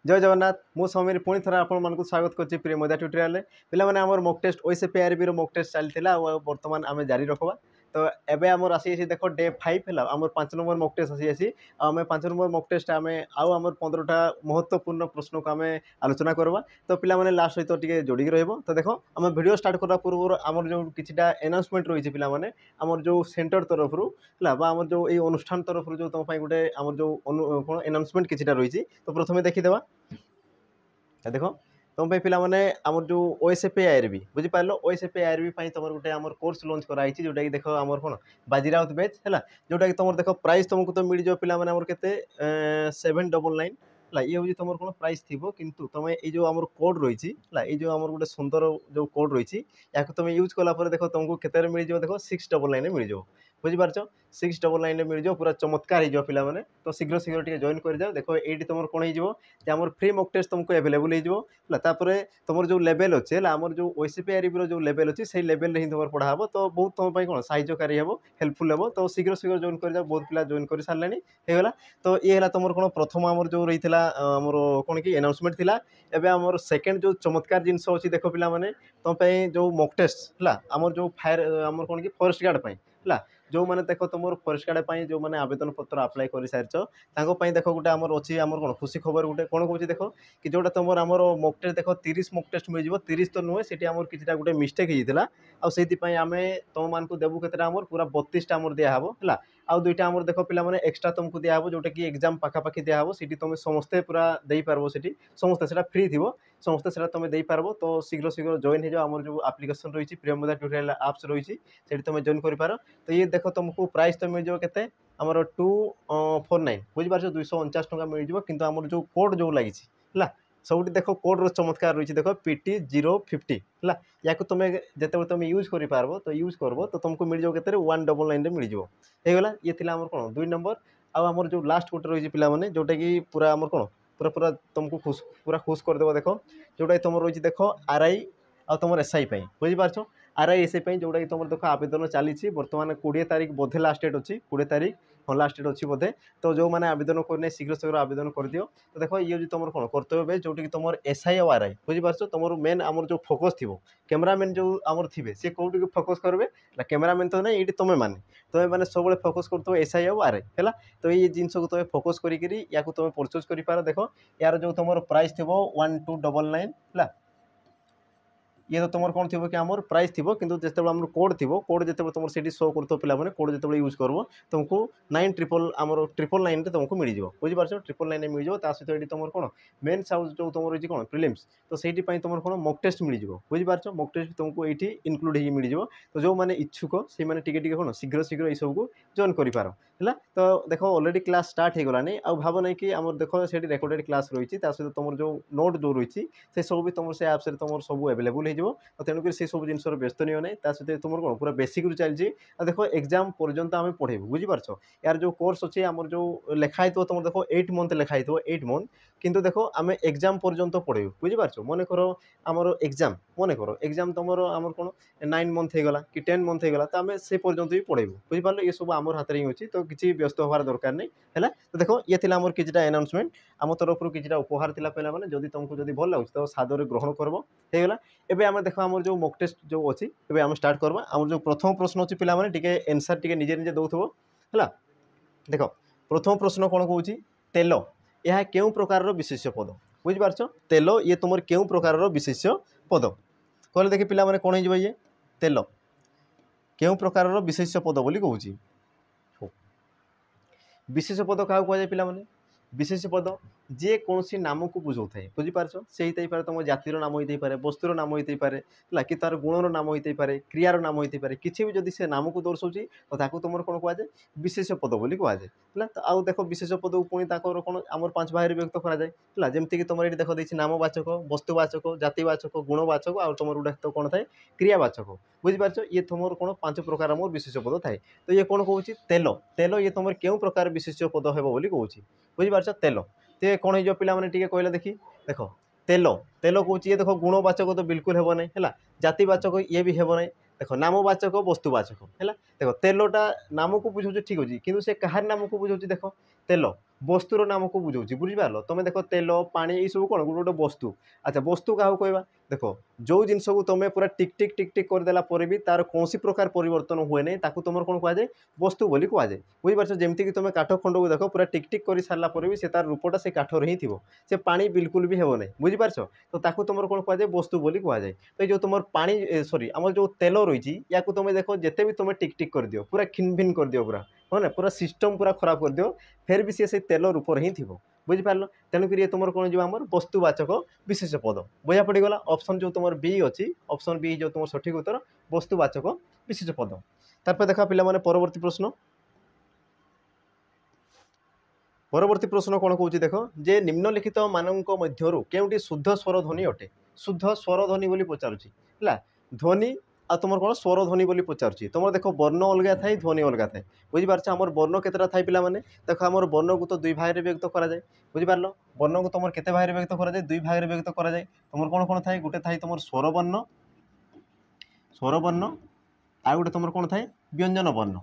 जय जगन्नाथ मु समीर पुणी थर आपको स्वागत करछि प्रिय मजा ट्यूटोरियल पिला माने हमर मॉक टेस्ट ओएसए पीआरबी रो मॉक टेस्ट चलथिला आ वर्तमान आमे जारी रखबा तो एबे हमर आसी देखो डे 5 हला हमर 5 नंबर मॉक टेस्ट आसी आमे 5 नंबर मॉक टेस्ट आमे आउ हमर 15टा महत्वपूर्ण प्रश्न को आमे आलोचना करबा तो पिला माने लास्ट सहित टिके जोडी रहबो तो देखो आमे वीडियो स्टार्ट करबा पूर्व हमर जो किछिटा अनाउंसमेंट रहिछि पिला माने हमर जो सेंटर तरफ रु हला बा हमर जो ए अनुष्ठान तरफ रु जो तुम पई गुटे हमर जो कोन अनाउंसमेंट किछिटा रहिछि तो प्रथमे देखि देबा देखो तुम पे पिला माने हमर जो ओएसएपी आईआरबी बुझी पारलो ओएसएपी आईआरबी पई तमर गुटे हमर कोर्स लॉन्च कराई छि जोटा कि देखो हमर कोन बाजीराउत बैच हैला जोटा कि तमर देखो प्राइस तुमको तो मिल जो पिला माने हमर केते 799 ला ये होजी तमर कोन प्राइस थिबो किंतु तमे ए जो हमर कोड रही छि ला ए जो हमर गुटे सुंदर जो कोड रही छि याको तमे यूज कला पर देखो तुमको केते रे मिल जो देखो 699 मिल जो बुझी पारछो 699 मिल जो पूरा चमत्कार ही जो पिला माने तो शीघ्र शीघ्र टिके जॉइन कर जाओ देखो एडी तमर कोन ही जो जे हमर फ्री मॉक टेस्ट तुमको अवेलेबल ही जो ला तापरे तमर जो लेवल अछि ला हमर जो ओसीपी आईआरबी रो जो लेवल अछि सेही लेवल रे ही तमर पढा हबो तो बहुत तम पई कोन सहायकारी हबो हेल्पफुल हबो तो शीघ्र शीघ्र जॉइन कर जाओ बहुत पिला जॉइन कर सारलेनी हे गला तो ये हला तमर कोन प्रथम हमर जो रहितला हमर कोन की अनाउंसमेंट थिला एबे हमर सेकंड जो चमत्कार जिंस अछि देखो पिला माने तम पई जो मॉक टेस्ट हला हमर जो फायर हमर कोन की फॉरेस्ट गार्ड पई हला जो माने देखो तुम फॉरेस्ट गार्ड पई जो माने आवेदन पत्र अप्लाई कर सारछ तांको पई देखो गुटे हमर अछि हमर कोन खुशी खबर गुटे कोन कहूची देखो कि जोटा तुमर हमर मॉक टेस्ट देखो 30 मॉक टेस्ट मिल जिवो 30 तो नुहे सेठी हमर किछटा गुटे मिस्टेक हिजितला आ सेति पई आमे तुम मान को देबु केतरा हमर पूरा 32 टा हमर दिया हबो हला आ दुईटा हमर देखो पिला माने एक्स्ट्रा तुमको दिया हबो जोटा कि एग्जाम पाखा पाखी दिया हबो सेठी तुम समस्ते पूरा देई पारबो सेठी समस्ते सेटा फ्री थिबो समस्ते सेटा तुम देई पारबो तो शीघ्र शीघ्र जॉइन हे जाओ हमर जो एप्लीकेशन रही छि प्रियमदा ट्यूटोरियल एप्स रही छि सेठी तुम जॉइन करि पारो तो ये देखो तुमको प्राइस तो मिल जो केते हमर 249 बुझि पारछो 249 टका मिल जिवो किंतु हमर जो कोड जो लागि छि हला सबुठी देखो कोड रो चमत्कार रही देखो PT050 हला याको तुम जते तुम यूज करि पारबो तो यूज करबो तो तुमको मिल जो केते 199 रे मिल जिवो हे गला ये थिला हमर कोन 2 नंबर आ हमर जो लास्ट कोट रही पिला माने जोटा कि पूरा हमर कोन पूरा पूरा तुमको खुश पूरा खुश कर देबो देखो जोटा तुम रही देखो आरआई आ तुम एसआई पई बुझि पारछो आरआई एसआई पई जोटा कि तुम देखो आवेदन चली छि वर्तमान 20 तारिख बोधे लास्ट डेट अछि 20 तारिख हाँ लास्ट डेट अच्छी बोधे तो जो मैंने आवेदन करने शीघ्र शीघ्र आवेदन कर दियो तो देखो ये जो तुम कौन कर्तव्य बेस जो कि तुम एसआई और आरआई बुझी पार्छ तुम मेन आमर जो फोकस थी कैमरामैन जो आमर थे सी कौटी फोकस करेंगे कैमरामैन तो नहीं ये तुम्हें मैंने सब फोकस कर एसआई और आरआई है तो ये जिन को तुम फोकस करी या तुम परचेज कर देखो यार जो तुम प्राइस थी 1299 है ये तो तुम कौन थी कि आमर प्राइस थी किंतु जिते आम कोड थी कोड जो तुम से शो कर पे कोड जो यूज कर तुमको 999 तुमको मिल जाओ बुझी पार्छ 999 मिल जाओ सहित ये तुम कौन मेन साउज जो तुम रही कौन प्रिलिम्स तो सही तुम कौन मॉक टेस्ट मिल जाओ बुझी पार्छ मॉक टेस्ट तुमको ये इनक्लूड हो मिल जाओ तो जो मैंने इच्छुक से मैंने कौन शीघ्र शीघ्र ये सबको जॉइन कर तो देखो ऑलरेडी क्लास स्टार्ट हो गलानी आ भाव नहीं कि आम देखो से रेकर्डेड क्लास रही सहित तुम जो नोट जो रही से सब भी तुम से एप्स तुम सब अवेलेबल हो तेणुक से सब जिन व्यस्त नहीं ना सहित तुम कौन पूरा बेसिक चलती देखो एग्जाम पर्यंत आम पढ़ेबू बुझीपार यार जो कोर्स अच्छे आम जो लिखाई तुम देखो 8 मंथ लिखाई 8 मंथ किंतु देखो आम एग्जाम पर्यंत पढ़ेबू बुझीपार मन कर आमर एग्जाम मन कर एग्जाम तुम आम कौन 9 मंथ होगा कि 10 मंथ होगा तो आम से पर्यंत भी पढ़ेबू बुझीपार ये सब आम हाथ में ही अच्छी तो किसी व्यस्त हबार दरकार नहीं है तो देखो ये आमर किसी अनाउंसमेंट आम तरफ किसी उपहार था पे मैंने जब तुमको जब भल लगे तो सादर ग्रहण करब होगा एबे आम देखो आम जो मॉक टेस्ट जो अच्छी एबे आम स्टार्ट करवा आम जो प्रथम प्रश्न अच्छी पे मैंने एनसर टे निजे निजे दौथब है देख प्रथम प्रश्न कौन कौन तेल यह क्यों प्रकार विशेष्य पद बुझीपार तेल ये तुम क्यों प्रकार विशेष्य पद कहले देखिए पिला माने कौन हो ये तेल क्यों प्रकार विशेष्य पद बोली कहूँ विशेष पद क्या कहुए पिला माने विशेष पद जे कौन सी नाम को बुझाऊ थाए बुझीपार से ही तुम जातिर नाम होते पारे वस्तुर नाम होते पारे कि तार गुणर नाम होते पारे क्रियार नाम होते पारे किसी भी जदि से नाम को दर्शाऊँगी तो ताकू तुम कौन कहुए विशेष पद बोली कहुए तो आउ देख विशेष पद को पुणी कौन आम 5 भाग व्यक्त कराए जमीक तुम ये देख देखिए नामवाचक वस्तुवाचक जातिवाचक गुणवाचक आउ तुम गोटे तो कौन थाए क्रियावाचक बुझीपार ये तुम कौन 5 प्रकार आम विशेष पद थाए तो ये कौन कौन तेल तेल ये तुम क्यों प्रकार विशेष पद हे बोली कहूँ बुझीपार तेल तो कौन हो पिला माने टिके कहले देखी देख तेल तेल कौन ये देख गुणवाचक तो बिल्कुल हेब नहीं है जातिवाचक ये भी हेब नहीं देख नामवाचक वस्तुवाचक है देख तेलटा नाम को बुझाऊँ ठीक अच्छे कि से कहार नाम को बुझाऊँ देख तेल बस्तुर नाम को बुझाऊँ बुझिपार तुम देख तेल पानी ये सब कौन गोटे गोटे वस्तु। अच्छा वस्तु क्या कहवा देख जो जिनस को तुम पूरा टिक टिक टिक टिक करदेला भी तार कौन प्रकार परिवर्तन हुए नहीं ताकू तुम कौन कहुए वस्तु बोली कहुए बुझिपार जमीक तुम काठ खंड को देख पूरा टिक टिक कर सारा भी से तार रूपटा से काठर ही थी से पानी बिल्कुल भी हेब ना बुझिपार तो ताकू तुम कौन कहुए वस्तु बोली कहुए तो ये जो तुम पानी सॉरी आम जो तेल रही या तुम देख जिते भी तुम टिक टिक कर दियो पूरा खिन भिन कर दियो पूरा हाँ ना पूरा सिस्टम पूरा खराब कर दियो फिर भी सी से तेल रूपर ही थी बुझिपार तेणुक ये तुम कौन जो आम वस्तुवाचक विशेष पद बुझा पड़गला ऑप्शन जो तुम बी अच्छी ऑप्शन बी जो तुम सठिक उत्तर वस्तुवाचक विशेष पद। तार देखा पिला परवर्ती प्रश्न परवर्ती प्रश्न कौन कौन देख जे निम्नलिखित मानक मध्यरु केउटी शुद्ध स्वर ध्वनि अटे शुद्ध स्वर ध्वनि बोली पचारुछि हला ध्वनि आ तुम कौन स्वर ध्वनि बोली पचारुछि तुम देख वर्ण अलग थाए ध्वनि अलग थाए बुझिपार आमर वर्ण केतटा थाए पिला माने देख आमर वर्ण को तो दुई भाग में व्यक्त करा जाए बुझिपार वर्ण को तुम केते भाग में व्यक्त करा जाए दुई भाग में व्यक्त करा जाए तुम कौन कौन थाए गोटे थाए तुम स्वर वर्ण आ गोटे तुम कौन थाए व्यंजन वर्ण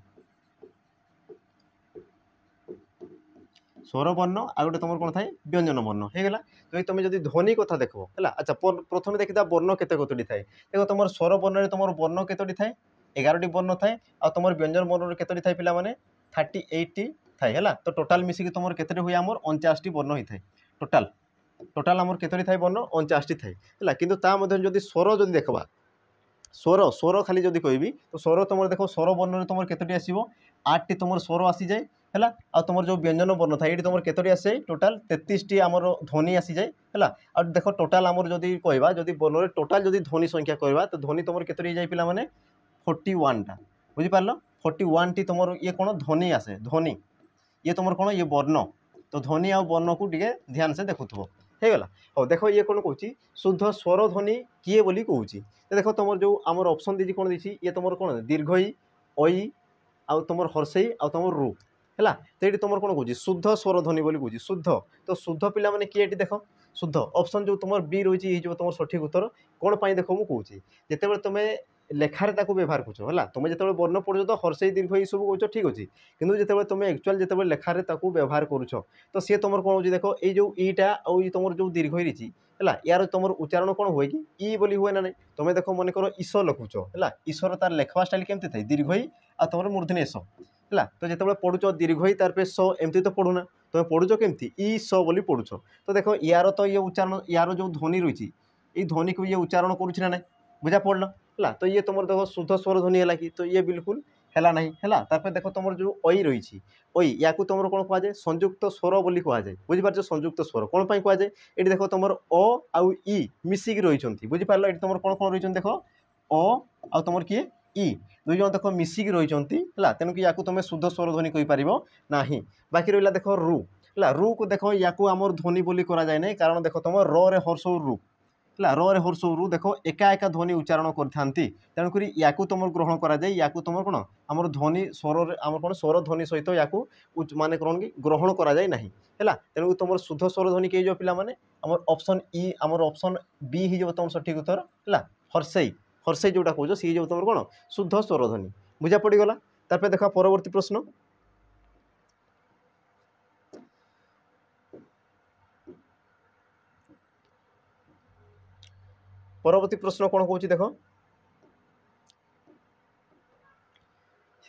स्वर वर्ण आ गोटे तुम कौन थाए व्यंजन वर्ण होगा तो तुम जब ध्वनि कथा देख है। अच्छा प्रथम देखी वर्ण केते कतोटी थाए देख तुम स्वर वर्ण तुम वर्ण केतोटी थाए 11टी वर्ण थाए आ तुम व्यंजन वर्ण केतोटी थाए पिला माने 38टी थाए है तो टोटाल मिसिक तुम केतोटी हुए आमर 49टी वर्ण होता है टोटाल टोटाल आमर केतोटी थाए वर्ण 49टी थाए है कि जब स्वर जब देखा स्वर स्वर खाली जब कहबी तो स्वर तुम देख स्वर वर्ण तुम केतोटी आसो 8टी तुम स्वर आसी जाए है आ तुम जो व्यंजन वर्ण था ये तुम केतोटी आसे टोटाल 33टी आमर ध्वनि आसी जाए है आ देख टोटाल आमर जदि कहवा जदि वर्ण टोटाल जदि ध्वनि संख्या कहवा तो ध्वनि तुम केतोटी जाए पिला माने 41टा बुझिपार 41टी तुम ये कौन ध्वनि आसे ध्वनि ये तुम कौन ये वर्ण तो ध्वनि आ वर्ण को टे ध्यान से देखुव होगला हाँ देख ये कौन कहूँ शुद्ध स्वर ध्वनि किए बोली कहूँ देख तुम जो आमर ऑप्शन दीजिए कौन दी ये तुम कौन दीर्घई ऐ आ तुम हर्षई आ तुम रु है तो ये तुम कौन कहूँ शुद्ध स्वर ध्वनि बोली कहूँ शुद्ध तो शुद्ध पिला माने किए देख शुद्ध ऑप्शन जो तुम बी रही है तुम सठिक उत्तर कौन पाई देख मुझे कहूँ जिते तुम्हें लेखार व्यवहार कर है तुम जो वर्ण पढ़ुच तो हर्षई दीर्घ ये सब कौच ठीक अच्छे कितु जो तुम एक्चुअल जो लेखार व्यवहार करुच तो सी तुम कौन हो देख ये जो ईटा और तुम जो दीर्घ रही है यार तुम उच्चारण कौन हुए कि ई बोली हुए ना नहीं तुम देख मन कर ईश लिखुच है ईश्वर तार लेखवा स्टाइल केमती थाए दीर्घई आ तुम मूर्धन्य एस है तो जो पढ़ुच दीर्घई तार पे स एमती तो पढ़ुना तुम पढ़ुच केमती ई स बोली पढ़ुच तो देख यार तो ये उच्चारण यार जो ध्वनि रही ये ध्वनि को ये उच्चारण करुच्छे ना नहीं बुझा पड़ल है तो ये तुम देख शुद्ध स्वर ध्वनि है कि तो ये बिल्कुल है ना है देख तुम जो ऐ रही ऐ या तुम कौन कहुए संयुक्त स्वर बोली कहुए बुझिपार संयुक्त स्वर कौन कहुए ये देख तुम अ आउ ई मिसिक रही बुझिपार ये तुम कौन कौन रही देख अ आ तुम किए ई दुई जन देख मिसिक रही है तेणुक या तुम शुद्ध स्वर ध्वनि कहीपर ना बाकी रहा देख रु है रु को देख या आमर ध्वनि बोली करा जाए नहीं कारण देख तुम रे हर्ष रु है रे हर्ष रु देख एका एका ध्वनि उच्चारण करते तेणुक या तुम ग्रहण कराए या तुम कौन आमर ध्वनि स्वर आम कौन स्वर ध्वनि सहित या माने कौन कि ग्रहण कराए ना है तेणुक तुम शुद्ध स्वर ध्वनि कही जाओ पिला माने आमर ऑप्शन ई आमर ऑप्शन बी ही तुम सठिक उत्तर है हर्षई हर्षई जोटा कौच सी जो तुम कौन शुद्ध स्वर ध्वनि बुझा पड़गला तार देखा परवर्ती प्रश्न परवर्ती प्रश्न कौन कौच देख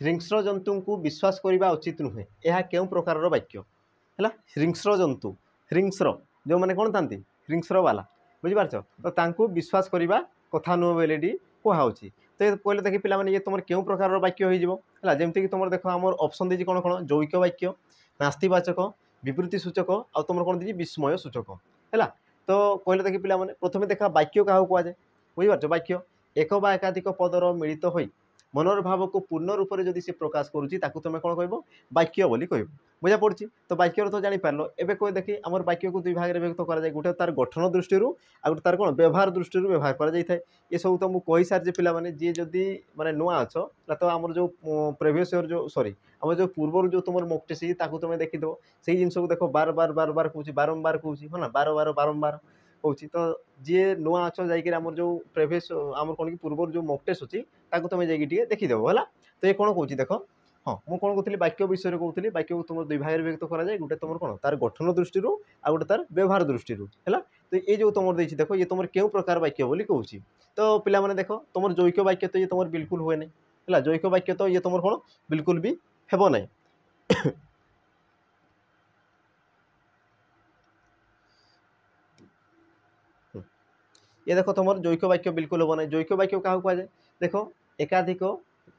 हिंस्र जंतु को विश्वास करने उचित नुहे यह क्यों प्रकार वाक्य है हिंस्र जंतु हिंस्र जो मैंने कौन था हिंस्र वाला बुझिपार तो विश्वास करने कथा नुह बोले कहुच्छी तो कहले देखिए पिला ये तुम क्यों प्रकार वाक्य हो जमीक तुम देख आम ऑप्शन दीजिए कौन कौन जौगिक वाक्य नास्तिवाचक विवृत्ति सूचक आ तुम कौन दीजिए विस्मय सूचक है तो कहले देखिए पिला प्रथम देखा वाक्य क्या कहुए बुझिपार वाक्य एक बा एकाधिक पदर मिलित हो मनर भाव को पूर्ण रूप से जब से प्रकाश करुच्ची तुम कौन कह वाक्य बोली कह बुझा पड़ी तो वाक्य तो जापर एवं कह देखिए आम वाक्य को दुई भाग में व्यक्त कराए गोटे तार गठन दृष्टि आ गोटे तार कौन व्यवहार दृष्टि व्यवहार कर ये सब तो मुझे कही सारी पे जी जदि माने नुआ अच तो आम जो प्रिवियस ईयर जो सॉरी आम जो पूर्व जो तुम मॉक टेस्ट तुम देखीदेव से जिन को देख बार बार बार बार कहूँ बारंबार कहूँ है ना बार बार बारंबार कहूँ तो जी नुआ अच जाम जो प्रिवियस आम कौन कि पूर्व जो मॉक टेस्ट अच्छी तुम जाकि देखीदेव है तो ये कौन कौच देख हाँ मु कौन कहूँ वाक्य विषय कहूँ वाक्य को तुम दुई भाग विभक्त कराए गोटे तुम कौन तार गठन दृष्टि आ गोटे तार व्यवहार दृष्टि है। तो ये जो तुम देखिए देख ये तुम क्यों प्रकार वाक्य बोली कहूँ। तो पिला माने देख तुम जैक वाक्य तो ये तुम बिल्कुल हुए नहीं है जैक वाक्य तो ये तुम कौन बिल्कुल भी हेब नहीं। ये देख तुम जैक वाक्य बिल्कुल हम ना जैक वाक्य क्या कहुए देख एकाधिक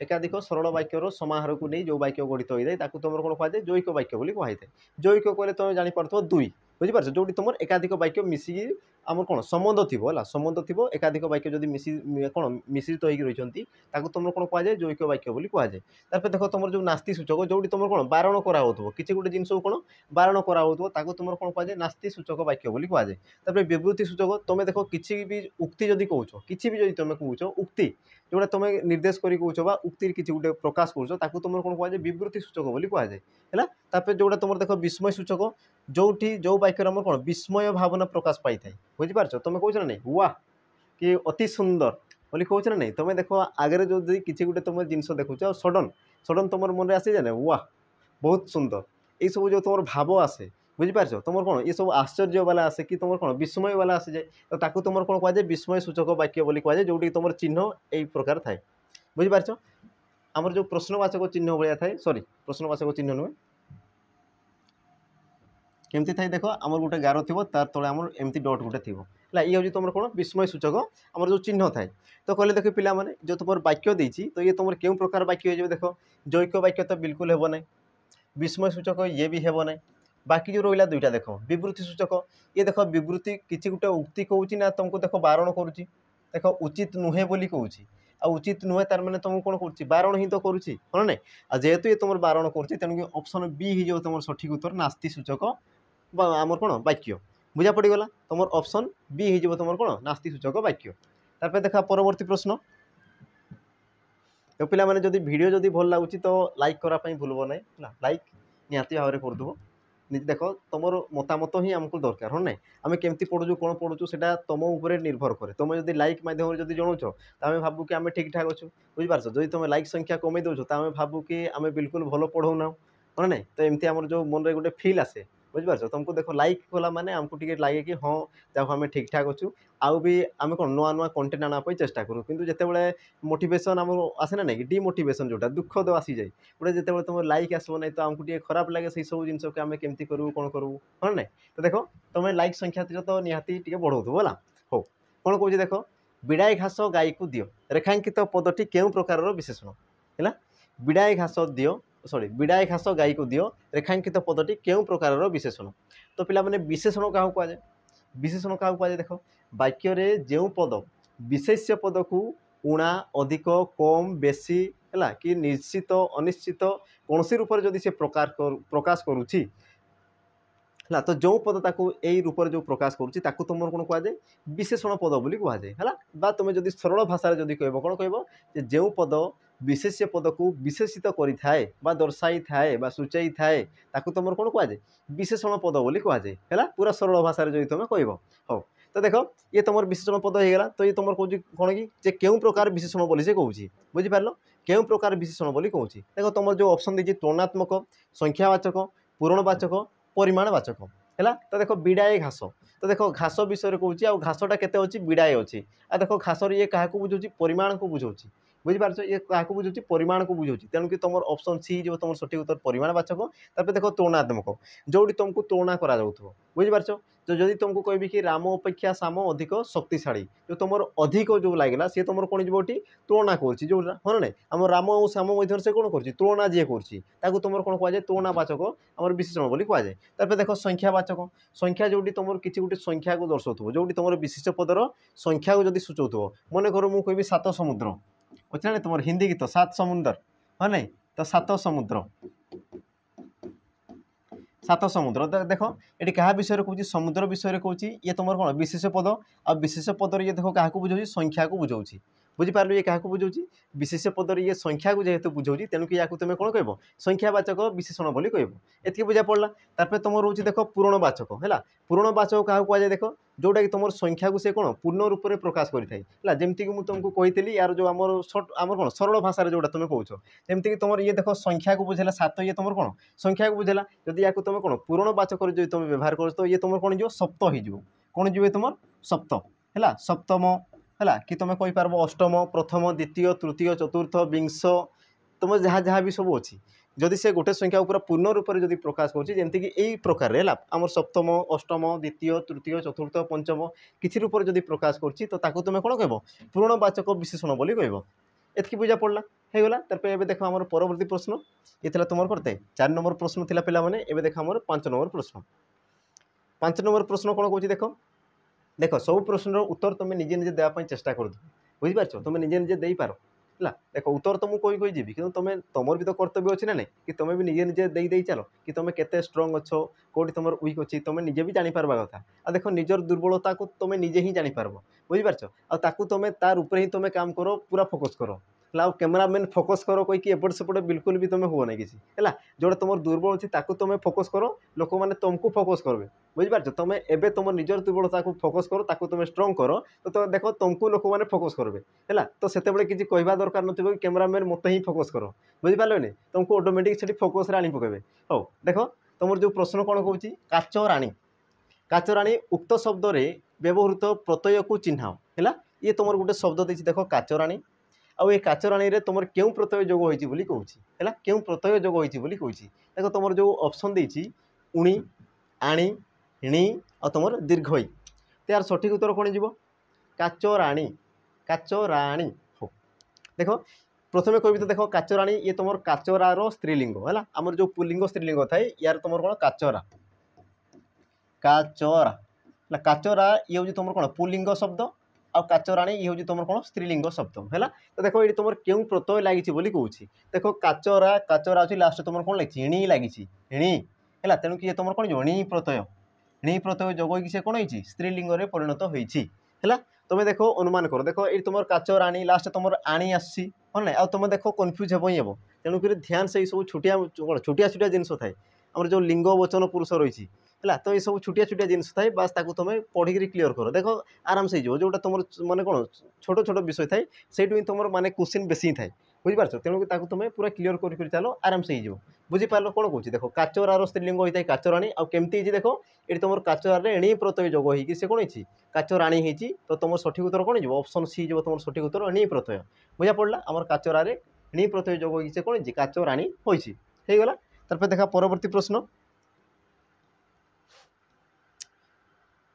एकाधिक सरल वाक्यर समाहार को नहीं जो वाक्य गठित होता है तुम कौन कहुए जैक वाक्य बोली कहुए। जैक कहले तुम जापर दुई बुझीपार जो तुम एकाधिक वाक्य मिसिकी आम कौन संबंध थी है संबंध थी एकाधिक वाक्य जब मिसी कौन मिश्रित होकर रही तुम कौन कहुए जैक वाक्य बोली कहुए। तापर देख तुम जो नास्ति सूचक जो तुम कौन बारण कराओ किसी गोटे जिनस कौन बारण कराओ तुम कौन कहुए नास्ति सूचक वाक्य बोली कहुए। तापर विवृत्ति सूचक तुम देख किसी भी उक्ति जदि कौच किसी भी तुम कौच उक्ति जोड़ा तुम निर्देश करी कौच बा उक्ति किसी गोटे प्रकाश करुच तुम कौन कहुए विवृत्ति सूचक बोली कहुए है। तापर जोड़ा तुम देख विस्मय सूचक जोटी जो वाक्य आम कौन विस्मय भावना प्रकाश पाई था बुझीपार तुम कौच ना नहीं वाह कि अति सुंदर बोली कौच ना नहीं तुम देख आगे जो किसी गोटे तुम जिनस देखुच सडन सडन तुम मन में आसी जाए वाह बहुत सुंदर ये सब जो तुम भाव आसे बुझीपार तुम कौन ये सब आश्चर्य वाला आसे कि तुम कौन विस्मय वाला आसी जाए तो ताकू तुम कौन कहुए विस्मय सूचक वाक्य बोली कहुए जो तुम चिन्ह यही प्रकार थाए बुझीपार। आमर जो प्रश्नवाचक चिन्ह भाया थाए सॉरी प्रश्नवाचक चिन्ह नुहे केमती थाए देख आमर गोटे गार थी तार तले आमर एमती डट गोटे थी है ये हूँ तुम कौन विस्मय सूचक आमर जो चिन्ह थाए। तो कहले देख पिला माने जो तुम वाक्य देती तो ये तुम क्यों प्रकार वाक्य हो देख जैक वाक्य तो बिल्कुल हेब ना विस्मय सूचक ये भी हेब ना बाकी जो रहा दुईटा देख विवृत्ति सूचक ये देख विवृत्ति किसी गोटे उक्ति कहूँ ना तुमको देख बारण करुच्ची देख उचित नुहे बोली कहूँ आ उचित नुहे तार मैंने तुमको कौन करुच्ची बारण ही तो करुच्ची हाँ ना आ जेहेतु ये तुम बारण करुच्ची तेणुक ऑप्शन बी हो तुम सठिक उत्तर नास्ति सूचक आमर कौन वाक्य बुझा पड़गला तुम ऑप्शन बी हो तुम कौन नास्ति सूचक वाक्य। तापर देखा परवर्ती प्रश्न तो पिला माने जदि वीडियो जदि भल लगुच तो लाइक करापी भूलब ना लाइक निहाती भाव में करदेव देख तुम मतामत ही आमको दरकार हाँ ना आम केमती पढ़ुचु कौन पढ़ुचु से तुम उपर निर्भर करे तुम जब लाइक मध्यम जब जनाऊच तो आम भावु कि आम ठीक ठाक अच्छु बुझीपार जब तुम लाइक संख्या कमे दौ तो आम भावु कि आम बिल्कुल भल पढ़ौना हाँ ना तो एमती आम जो मन में गोटे फिल आसे बुझीपार तुमको देख लाइक कला माने आमको टिके लगे कि हाँ जब आम ठीक ठाक अच्छु आउ भी आम कौन नुआ नुआ कंटेंट आनापी चेष्टा करूँ किंतु जितेबाला मोटिवेशन आम आसे ना ना डिमोटिवेशन जोटा दुख तो आसी जाए गोटे जिते तुम लाइक आसो ना तो आमको टे खराब लगे से सब जिन को आम केमती करूँ कौन करूँ हाँ ना तो देख तुम लाइक संख्या तो निहाती टे बढ़ाऊ है हो कौन कौन देख विड़ाई घास गाई को दियो रेखांकित पदटी क्यों प्रकार विशेषण है विड़ाई घास दियो सॉरी विड़ाई घास गाई को दियो रेखांकित पदटी क्यों प्रकार विशेषण। तो पिला माने विशेषण क्या कहुए विशेषण क्या कहुए देख वाक्य जो पद विशेष्य पद को उणा अधिक कम बेसी है कि निश्चित अनिश्चित कौन रूप जदि से प्रकाश करुच्ची है तो जो पद ताकू यही रूप जो प्रकाश करुच्ची तुम कौन कहुए विशेषण पद बोली कहुए है तुम जदि सरल भाषा जदि कह कौन कह जो पद विशेष्य पद को विशेषित करें दर्शाई थाए सूचाई थाए तुम कौन कहुए विशेषण पद बोली कहुए है पूरा सरल भाषा जो तुम कह हो। तो देख ये तुम विशेषण पद होगा तो ये तुम कौन कि क्यों प्रकार विशेषण बोली से कहूँ बुझीपार क्यों प्रकार विशेषण बोली कहूँ देख तुम जो ऑप्शन देती तुलनात्मक संख्यावाचक पूरणवाचक परिमाणवाचक है। तो देख विड़ाए घास तो देख घास विषय कहूँ आ घासटा केते अच्छी विड़ाए अच्छी आ देख घास ये क्या बुझाऊँ परिमाण को बुझाऊँ बुझीपार ये क्या बुझाऊँ परिमाण को बुझाऊँ तेणुक तुम ऑप्शन सी जो तुम सठिक उत्तर परिमाणवाचक। तापर देख तुलनात्मक जोड़ी तुमको तुलना करा बुझीपार तो जदि तुमको कहबी कि राम अपेक्षा श्याम अधिक शक्तिशाली जो तुम अधिक जो लगला सी तुम कौन जी तुलना कर हाँ ना आम राम और श्याम मध्य से कौन कर तुलना जी कर तुम कौन कहुए तुलनावाचक आम विशेषण बोली कहुए। तापर देख संख्यावाचक संख्या जोटी तुम किसी गोटे संख्या को दर्शाऊ जो तुम विशिष्ट पदर संख्या को जब सूचाऊ मन कर मुझे कहबी 7 समुद्र अच्छे ना तुम हिंदी गीत 7 समुद्र हाँ ना तो 7 समुद्र 7 समुद्र देख ये क्या विषय कहूँ समुद्र विषय कहूँ ये तुम कौन विशेष पद आ विशेष पदर ये देख क्या बुझाऊँ संख्या को बुझाऊँ बुझिपार ये क्या बुझाऊँ विशेष पदर ये संख्या को जेहेतु बुझाऊँ तेणुक या तुम कौन कह संख्यावाचक विशेषण बोली कह एति बुझा पड़ा तापर तुम रोचे देख पूरणवाचक है पूरणवाचक क्या कहुए देख जोटा कि तुम संख्या को से कौन पूर्ण रूप से प्रकाश करें जमीक मुझे तुमको कही यार जो आम कौन सरल भाषा जोटा तुम कौच जमीक तुम ये देख संख्या को बुझेगा 7 ये तुम कौन संख्या को बुझेगा जदि या तुम कौन पूरणवाचक जो तुम व्यवहार कर तो ये तुम कौन जो सप्त हो कौन जो तुम सप्त है सप्तम है कि तुम कहींपार अष्टम प्रथम द्वितीय तृतीय चतुर्थ विंश तुम जहाँ जहाँ भी सब अच्छी जदि से गोटे संख्या पूरा पूर्ण रूप से जदि प्रकाश करमती यही प्रकार है आम सप्तम अष्टम द्वितीय तृतीय चतुर्थ पंचम किसी रूप से जदि प्रकाश कर तुम कौन कह पूरणवाचक विशेषण बोली कह एतकी बुझा पड़ा होगला तार ए देख आम परवर्ती प्रश्न ये तुम करते 4 नंबर प्रश्न था पे ए देख आम 5 नंबर प्रश्न 5 नंबर प्रश्न कौन कौन देख देख सब प्रश्नर उत्तर तुम निजे निजे देवाई चेष्टा कर बुझिपार तुम निजे निजे दे पार है देख उत्तर तो मुझे कही जी कि तुम तुम भी तो कर्तव्य अच्छे ना नहीं कि तुम भी निजे निजे दे चल कि तुम केते स्ट्रंग अच्छो कौटी तुम वीक अच्छी तुम निजे भी जापर कथा आ देख निजर दुर्बलता को तुम निजे ही जापर बुझिपार आकू तुम तार ऊपर ही तुम काम कर पूरा फोकस कर कैमेरामैन फोकस कर कहीकि एपट सेपट बिल्कुल भी तुम हुआ ना किसी है जोटा तुम दुर्बल अच्छी तुम फोकस कर लोक मैंने तुमको फोकस करेंगे बुझिपार तुम एवं तुम निजर दुर्बलता को फोकस कर तुम स्ट्रंग कर तो देख तुमको लोक मैंने फोकस करेंगे है तो से किसी कहवा दरकार नथिबो कि कैमेरामैन मत ही फोकस कर बुझिपारे नहीं तुमको ऑटोमेटिक से फोकस आनी पकेबे हो देख तुम जो प्रश्न कौन कहूँ काचराणी काचराणी उक्त शब्द रे व्यवहृत प्रत्यय को चिन्हाओ है ये तुम गोटे शब्द देती देख काचराणी आउ ये काचराणी रे तुम क्यों प्रत्यय जोग होती कहूँ है क्यों प्रत्यय जोग होती कहूँ देख तुम जो ऑप्शन देती उणी आणी णी आ तुम दीर्घई यार सठिक उत्तर कौन जीव काचराणी काचराणी हो देख प्रथम कह तो देख काचराणी ये तुम काचरार स्त्रीलिंग है आमर जो पुल्लिंग स्त्रीलिंग थाए यार तुम कौन काचरा काचरा काचरा ये हूँ तुम कौन पुल्लिंग शब्द आ काचराणी ये हूँ तुम कौन स्त्रीलिंग शब्द है तो देख ये तुम क्यों प्रत्यय लगी कहूँ देख काचरा काचरा अच्छी लास्ट तुम कौन लगी णी लगी णी है तेणु ये तुम कौन णी प्रत्यय जोग से कौन हो स्त्रीलिंग में परिणत होती है तुम देख अनुमान कर देख ये तुम काचराणी लास्ट तुम आणी आसी ना आ तुम देख कन्फ्यूज हे ही हे तेणुक ध्यान से सब छोटिया छोटिया छोटिया जिनस थाए आम जो लिंग वचन पुरुष रही है तो ये सब छोटिया छोटिया जिनस थाए बास ताकू तुम पढ़ी क्लीयर कर देख आराम से जोटा तुम माने कौन छोट छोट विषय थाए से तुम माने क्वेश्चन बेसी थाए बुझिपार तेणुक तुम पूरा क्लीयर कर चलो आराम से हो बुझीपार कौन कौन देख काचरार स्त्रीलिंग होता है काचराणी आमती देख ये तुम काचरार एणी प्रत्यय जोग हो कौन हो काचराणी होती तो तुम सठिक उत्तर कौन हो ऑप्शन सी जो तुम सठिक उत्तर एणी प्रत्यय बुझा पड़ा आम काचरार एणी प्रत्यय जोग हो कौन हो काचराणी होगला तार देखा परवर्ती प्रश्न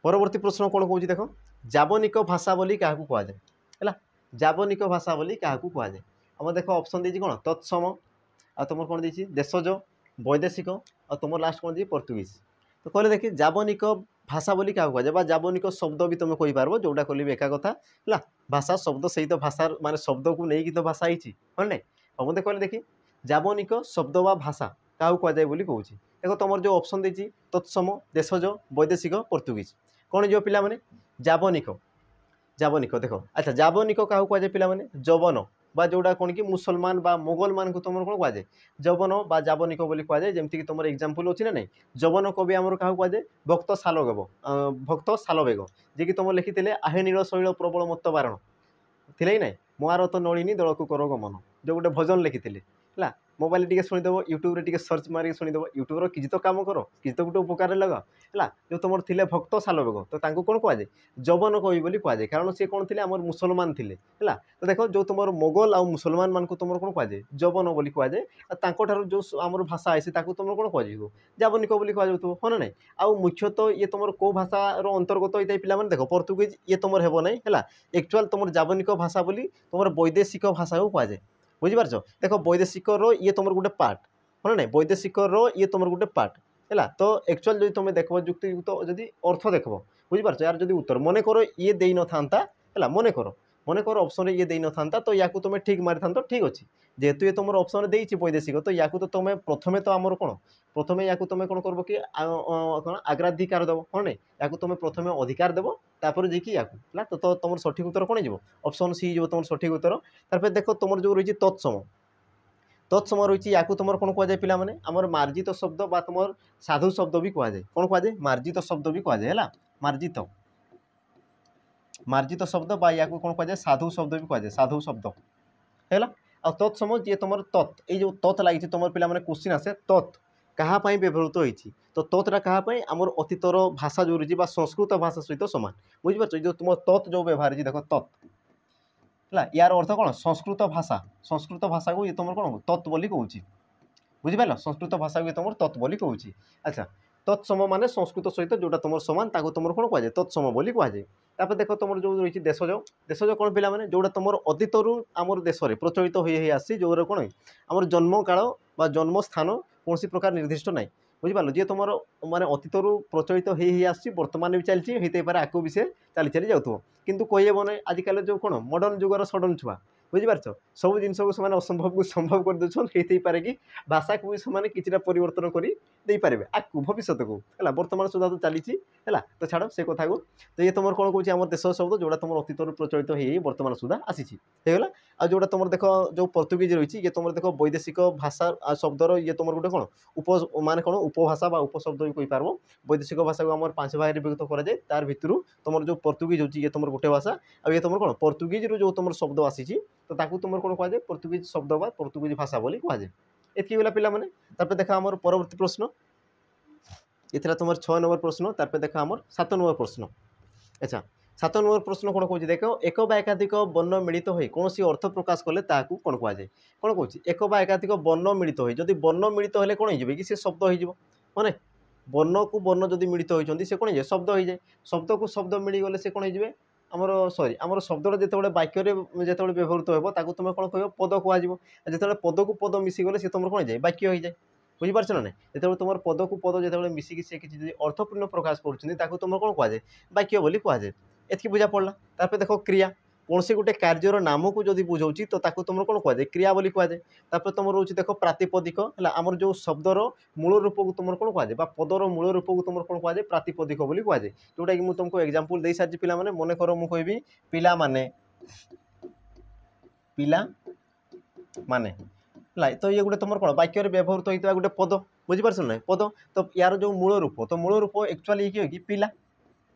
कौन कौन देख जावनिक भाषा बोली क्या कहुए है जावनिक भाषा बोली क्या कहुए आम देख ऑप्शन देती कौन तत्सम आ तुम कौन देती देशज वैदेशिक और तुम लास्ट कौन दी पर्तुगीज तो कहले देखिए जावनिक भाषा बोली क्या कहुए जावनिक शब्द भी तुम कहींपार जोटा कहली एका कथा है भाषा शब्द से तो भाषा माने शब्द को लेकिन तो भाषा होती है ना और मुझे कहले देखिए जावनिक शब्द व भाषा क्या कहुए बोली कहूँ देख तुम जो ऑप्शन देती तत्सम देशज वैदेशिक पर्तुगीज कौन जो पिला माने जावनिक जावनिक देख अच्छा जावनिक क्या कहुए पिला माने जवन बा जोड़ा कौन कि मुसलमान बा मोगल मान को तुम कौन कहुए जवन बा जावनिक बोली कहुए जमीक तुम एग्जांपल अच्छी ना नहीं जवन कवि आमर क्या कहुए भक्त सालवेग भक्त सालवेग जी कि तुम लिखी आहे नील शैल प्रबल मत बारण थे ही ना मोर तो नलिनी दल को कर गमन जो गोटे भजन लिखी है मोबाइल टी शुणीदेव यूट्यूब रे सर्च मारिक शुणीदेव यूट्यूब किसी तो कम कर किसी तो गोटे उपकार लगा है जो तुम थे भक्त सालवेग तो कौन कहुए जवन कवि बोली कहुए कारण सी कौन थे आम मुसलमान थे है तो देख जो तुम मोगल आ मुसलमान मान को तुम कौन कहुए जवन बोली कहुए जो आम भाषा है तुम कौन कह जावनिक बोली कहुए हाँ ना आउ मुख्यतः ये तुम कौ भाषार अंतर्गत होता है पे देख पर्तुगीज ये तुम हेब ना है एक्चुअल तुम जावनिक भाषा बोली तुम वैदेशिक भाषा को कहुए बुझिपार देख वैदेशिक ये तुम गोटे पार्ट है ना वैदेशिक ये तुम गोटे पार्ट है तो एक्चुअल जो तुम देख युक्तियुक्त जदि अर्थ देख बुझिपार यार जदि उत्तर मन कर ये दे न था है मन कर ऑप्शन ये दे न था तो या तुम ठीक मारी था ठीक अच्छे जेहेतु ये तुम ऑप्शन देती वैदेशिक तो या तो तुम प्रथम तो आमर कौन प्रथम या तुम कौन कर कि कौन अग्राधिकार देव हाँ ना या तुम प्रथम अधिकार देव तापर जेकी याकू है तो तुम सठिक उत्तर कौन हो ऑप्शन सी जो तुम सठिक उत्तर तापर देख तुम जो रही तत्सम तत्सम रही या तुम कौन कहुए पे आमर मार्जित शब्द बा तुम साधु शब्द भी कहुए कौन कहुए मार्जित शब्द भी कहुए मार्जित मार्जित शब्द बा या कौन कहुए साधु शब्द भी कहुए साधु शब्द है आ तत्सम जी तुम तत् ये जो तत् लगी तुम पे क्वेश्चन आसे तत् क्या व्यवहृत होती तो तत्टा क्या आमर अतीतर भाषा जो रही संस्कृत भाषा सहित सामान बुझीपार जो तुम तत् जो व्यवहार देख तत् है यार अर्थ कौन संस्कृत भाषा को ये तुम कौन तत् बोली कहूँ बुझिपार संस्कृत भाषा को ये तुम तत् बोली कहूँ अच्छा तत्सम माने संस्कृत सहित जोटा तुम सामान तुम कौन कहुए तत्सम बोली कहुए तापर देख तुम जो रही देशज कौन पे जोटा तुम अतीतर आमर देश में प्रचलित आसी जो कौन आमर जन्म काल बा जन्म स्थान कौन प्रकार निर्दिष्ट ना बुझिपार जी तुम माने अतीतर प्रचलित आसी बर्तमान भी चलती होते पारे आगे भी से चली चली जाऊ किंतु कहीहब ना आजिकल जो कौन मॉडर्न जुगर सडन छुआ बुझिपार सब जिन को असंभव को संभव कर दूसरे पारे कि भाषा को भी से किसी परिवर्तन कर आगू भविष्य को है बर्तमान सुधा तो चली है तो छाड़ से कथा को तो ये तुम कौन कौन आम देश शब्द जोड़ा तुम अतीत प्रचलित हो बर्तमान सुधा आसीगला आ जोटा तुम देख जो पर्तुगीज रही ये तुम देख वैदेशिक भाषा शब्दर ये तुम गोटे कौन उप मान कौन उपभाषा उपशब्द भी कहींपार वैदेशिक भाषा को आम 5 भाग में विभक्त कराए तार भितर तुम जो पर्तुगीज होची ये तुम गोटे भाषा आ ये तुम कौन पर्तुगीज जो तुम शब्द आसी तो ताकू तुम कौन कहुए पर्तुगीज शब्द बा पर्तुगीज भाषा बोली कहुए एतकी गला पे देखा आम परवर्ती प्रश्न ये तुम 6 नंबर प्रश्न तार देखा आम 7 नंबर प्रश्न अच्छा 7 नंबर प्रश्न कौन कौन देख एक बा एकाधिक वर्ण मिलित हो कौन अर्थ प्रकाश कले ताकू कौन कहुए कौन कौन एक बा एकाधिक वर्ण मिलित हो जदि वर्ण मिलित हेल्ले कौन हो कि शब्द हो माने वर्ण को वर्ण जदि मिलित होती से कौन हो शब्द हो जाए शब्द को शब्द मिलगले से कौन हो आमर सॉरी आमर शब्दटा जिते वाक्य जो व्यवहृत हो तुम कौन कह पद कहुए जो पद को पद मिसीगले सी तुम कौन जाए वाक्य हो जाए बुझीपार ना ना जो तुम पद को पद जो मिसिकी से किसी अर्थपूर्ण प्रकाश कर तुम कौन कहुए वाक्य बोली कहुए एतकी बुझा पड़ा तापर देख क्रिया कौन से गोटे कार्यर नाम को जब बुझाऊँ तो तुम कौन कहुए क्रिया बोली कहुए तापर तुम रोच देख प्रातिपदिक है आमर जो शब्दर मूल रूप को तुम कौन कहुए पदर मूल रूप को तुम कौन कहुए प्रातिपदिक बोली कहुए जोटा कि तुमको एग्जांपल दे सारी पिला माने मन कर मुझे कहबी पिला माने तो ये गोटे तुम कौन वाक्य व्यवहृत होता गोटे पद बुझीपार ना पद तो यार जो मूल रूप तो मूल रूप एक्चुअली ये कि पिला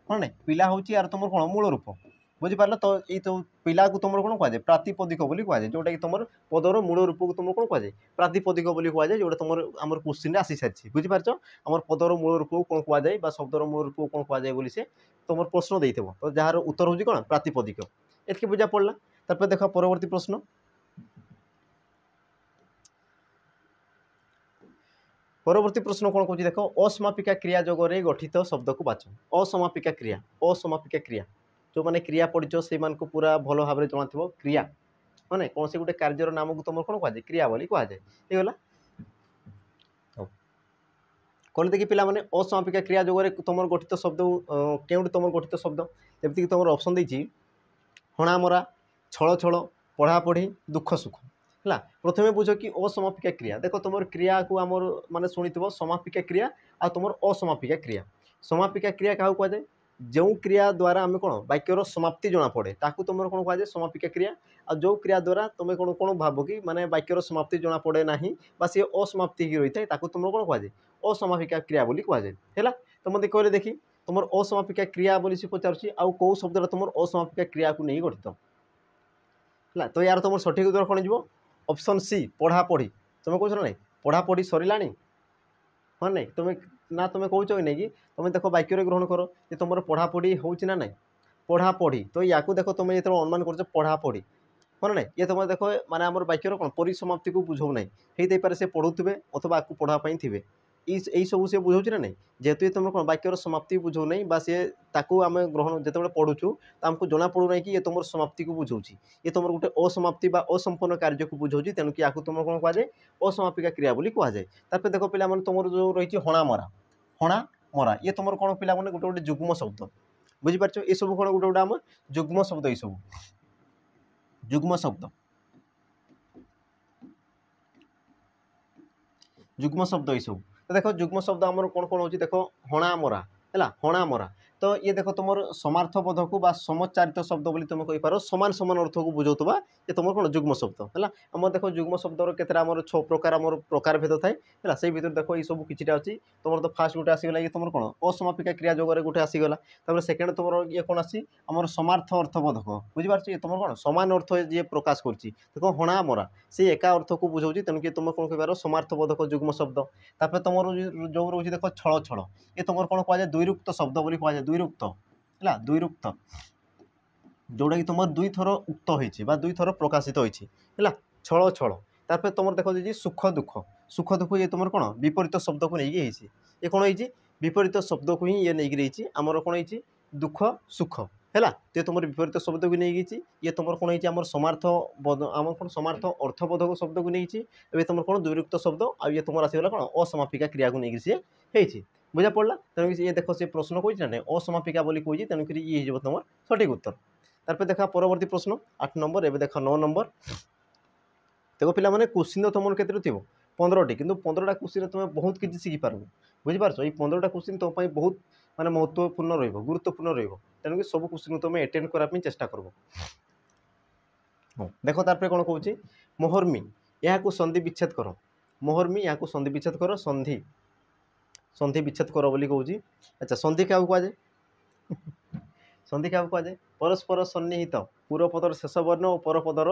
कौन ना पिला हूँ यार तुम कौन मूल रूप बुझीपार तो ये तो पिला को तुम कौन कहुए प्रातिपदिक बोली कहुए जोटा कि तुम पदर मूल रूप को तुम कौन कहुए प्रातिपदिक बोली कहुए जोटा तुम आम क्वेश्चन आसी सारी बुझीपार आम पदर मूल रूप को कौन कहुए शब्दर मूल रूप को कौन कहुए बोली से तुम प्रश्न देते तो जार उत्तर हूँ कौन प्रातिपदिक एतकी बुझा पड़ा तापर देख परवर्ती प्रश्न परवर्ती प्रश्न कौन कौन देख असमापिका क्रिया जोगरे गठित शब्द को बाच असमापिका क्रिया जो मैंने क्रिया पढ़ से पूरा भल भाव में जना थो क्रिया मैंने कौन से गोटे कार्यर नाम को तुम कौन कहुए क्रिया बोली कहुए कहले देखिए पिला माने असमापिका क्रिया जोगरे तुम गठित शब्द क्यों तुम गठित शब्द जमीक तुम ऑप्शन देती हणामरा छल छल पढ़ापढ़ी दुख सुख है प्रथम बुझ कि असमापिका क्रिया देख तुम क्रिया को आम माने शुणी समापिका क्रिया आ तुम असमापिका क्रिया समापिका क्रिया क्या कहुए जो क्रिया द्वारा आम कौन वाक्यर समाप्ति जना पड़े ताकू तुम कौन कहुए समापिका क्रिया आ जो क्रिया द्वारा तुम कौन कौन भाव कि माने वाक्यर समाप्ति जना पड़े ना बा सी असमाप्ति ही रही है ताकू तुम कौन कहुए असमापिका क्रिया बोली कहुए है तो मत कहले देखी तुम असमापिका क्रिया बोली से पचार आउ कौ शब्द तुम असमापिका क्रिया को नहीं गठित है तो यार तुम सठिक उत्तर कौन जी ऑप्शन सी पढ़ापढ़ी तुम कौन ना पढ़ापढ़ी सरला हाँ नहीं तुम ना तुम कौच कि नहीं कि तुम देख वाक्य ग्रहण कर तुम पढ़ापढ़ी हो ना पढ़ापढ़ी तो या देख तुम जो अनुमान कर पढ़ापढ़ी हाँ ना ये तुम देख माने आम वाक्यर कौन परिसमाप्ति को बुझाऊ ना होते पारे से पढ़ुवे अथवा आपको पढ़ापाई थे यही सब सी बुझाऊँ ना नहीं जेहेतु तुम कौन वाक्यर समाप्ति बुझाऊ ना बा सी आम ग्रहण जो पढ़ुचु तो आमको जना पड़ूना कि ये तुम समाप्ति को बुझाऊँ ये तुम गोटे असमाप्ति बा असंपूर्ण कार्य को बुझाऊँ तेणु कि आपको तुम कौन कहुए असमापिका क्रिया बोली कहुए तापर देख पिला तुम जो रही हणामरा ये तुम कौन पिला गोटे गोटे जुग्म शब्द बुझीपार ये सब कौन गोटे गोटे आम जुग्म शब्द ये सब जुग्म शब्द ये सब तो देख जुग्म शब्द आम कौन कौन हो देख हणामरा है हणामरा तो ये देख तुम समार्थबोध को समोच्चारित शब्द बोली तुम कही पार समान समान अर्थ को बुझाऊवा ये तुम कौन जुग्म शब्द है आम देख जुग्म शब्दर केतटा आम 6 प्रकार आम प्रकार भेद थाए है से भर देख ये सब किटा अच्छी तुम तो फास्ट गोटे आसीगला ये तुम कौन असमापिका क्रिया जोगरे गोटे आसीगला सेकेंड तुम ये कौन आसी आम समार्थ अर्थबोधक बुझिपार ये तुम कौन समान अर्थ जी प्रकाश कर हणा मरा से एका अर्थ को बुझाऊँ तेणुक तुम कौन कह समार्थबोधक जुग्म शब्द तापर तुम जो रोचे देख छल छल ये तुम कौन कह दुईरुक्त शब्द बोली कह दुईरुक्त है दुईरुक्त जोटा कि तुम दुई थर उक्त हो दुई थर प्रकाशित होती है छल छल तापर तुम देख जी सुख दुख सुख दुख ये तुम कौन विपरीत शब्द को लेकिन ये कौन हो विपरीत शब्द को ही ये नहीं रही आमर कौन हो दुख सुख है तो तुम विपरीत शब्द को नहीं ये तुम कौन हो समार्थ आम कौन समार्थ अर्थबोधक शब्द को नहीं तुम कौन दुईरुक्त शब्द आ ये तुम आसगला कौन असमापिका क्रिया को लेकिन सी है बुझा पड़ा तेणुक ये देख से प्रश्न कही ना असमापिका बोली कही तेणुक ये हो तुम सठिक उत्तर तार देखा परवर्ती प्रश्न 8 नंबर एवं देख 9 नंबर देखो पे क्वेश्चन तो तुम के 15टी कि 15टा क्वेश्चन तुम बहुत किसी शिखिपार बुझिपार ये 15टा क्वेश्चन तुम बहुत माने महत्वपूर्ण गुरुत्वपूर्ण तेणुक सब क्वेश्चन तुम एटेंड करने चेष्टा कर देख तार कौन कौन मोहर्मी यहाँ संधि विच्छेद कर मोहर्मी यहाँ संधि विच्छेद कर संधि संधि विच्छेद कर बोली कहूँ अच्छा संधि क्या कहुए संधि क्या कहुए परस्पर सन्निहित पूर्वपदर शेष वर्ण और परपदर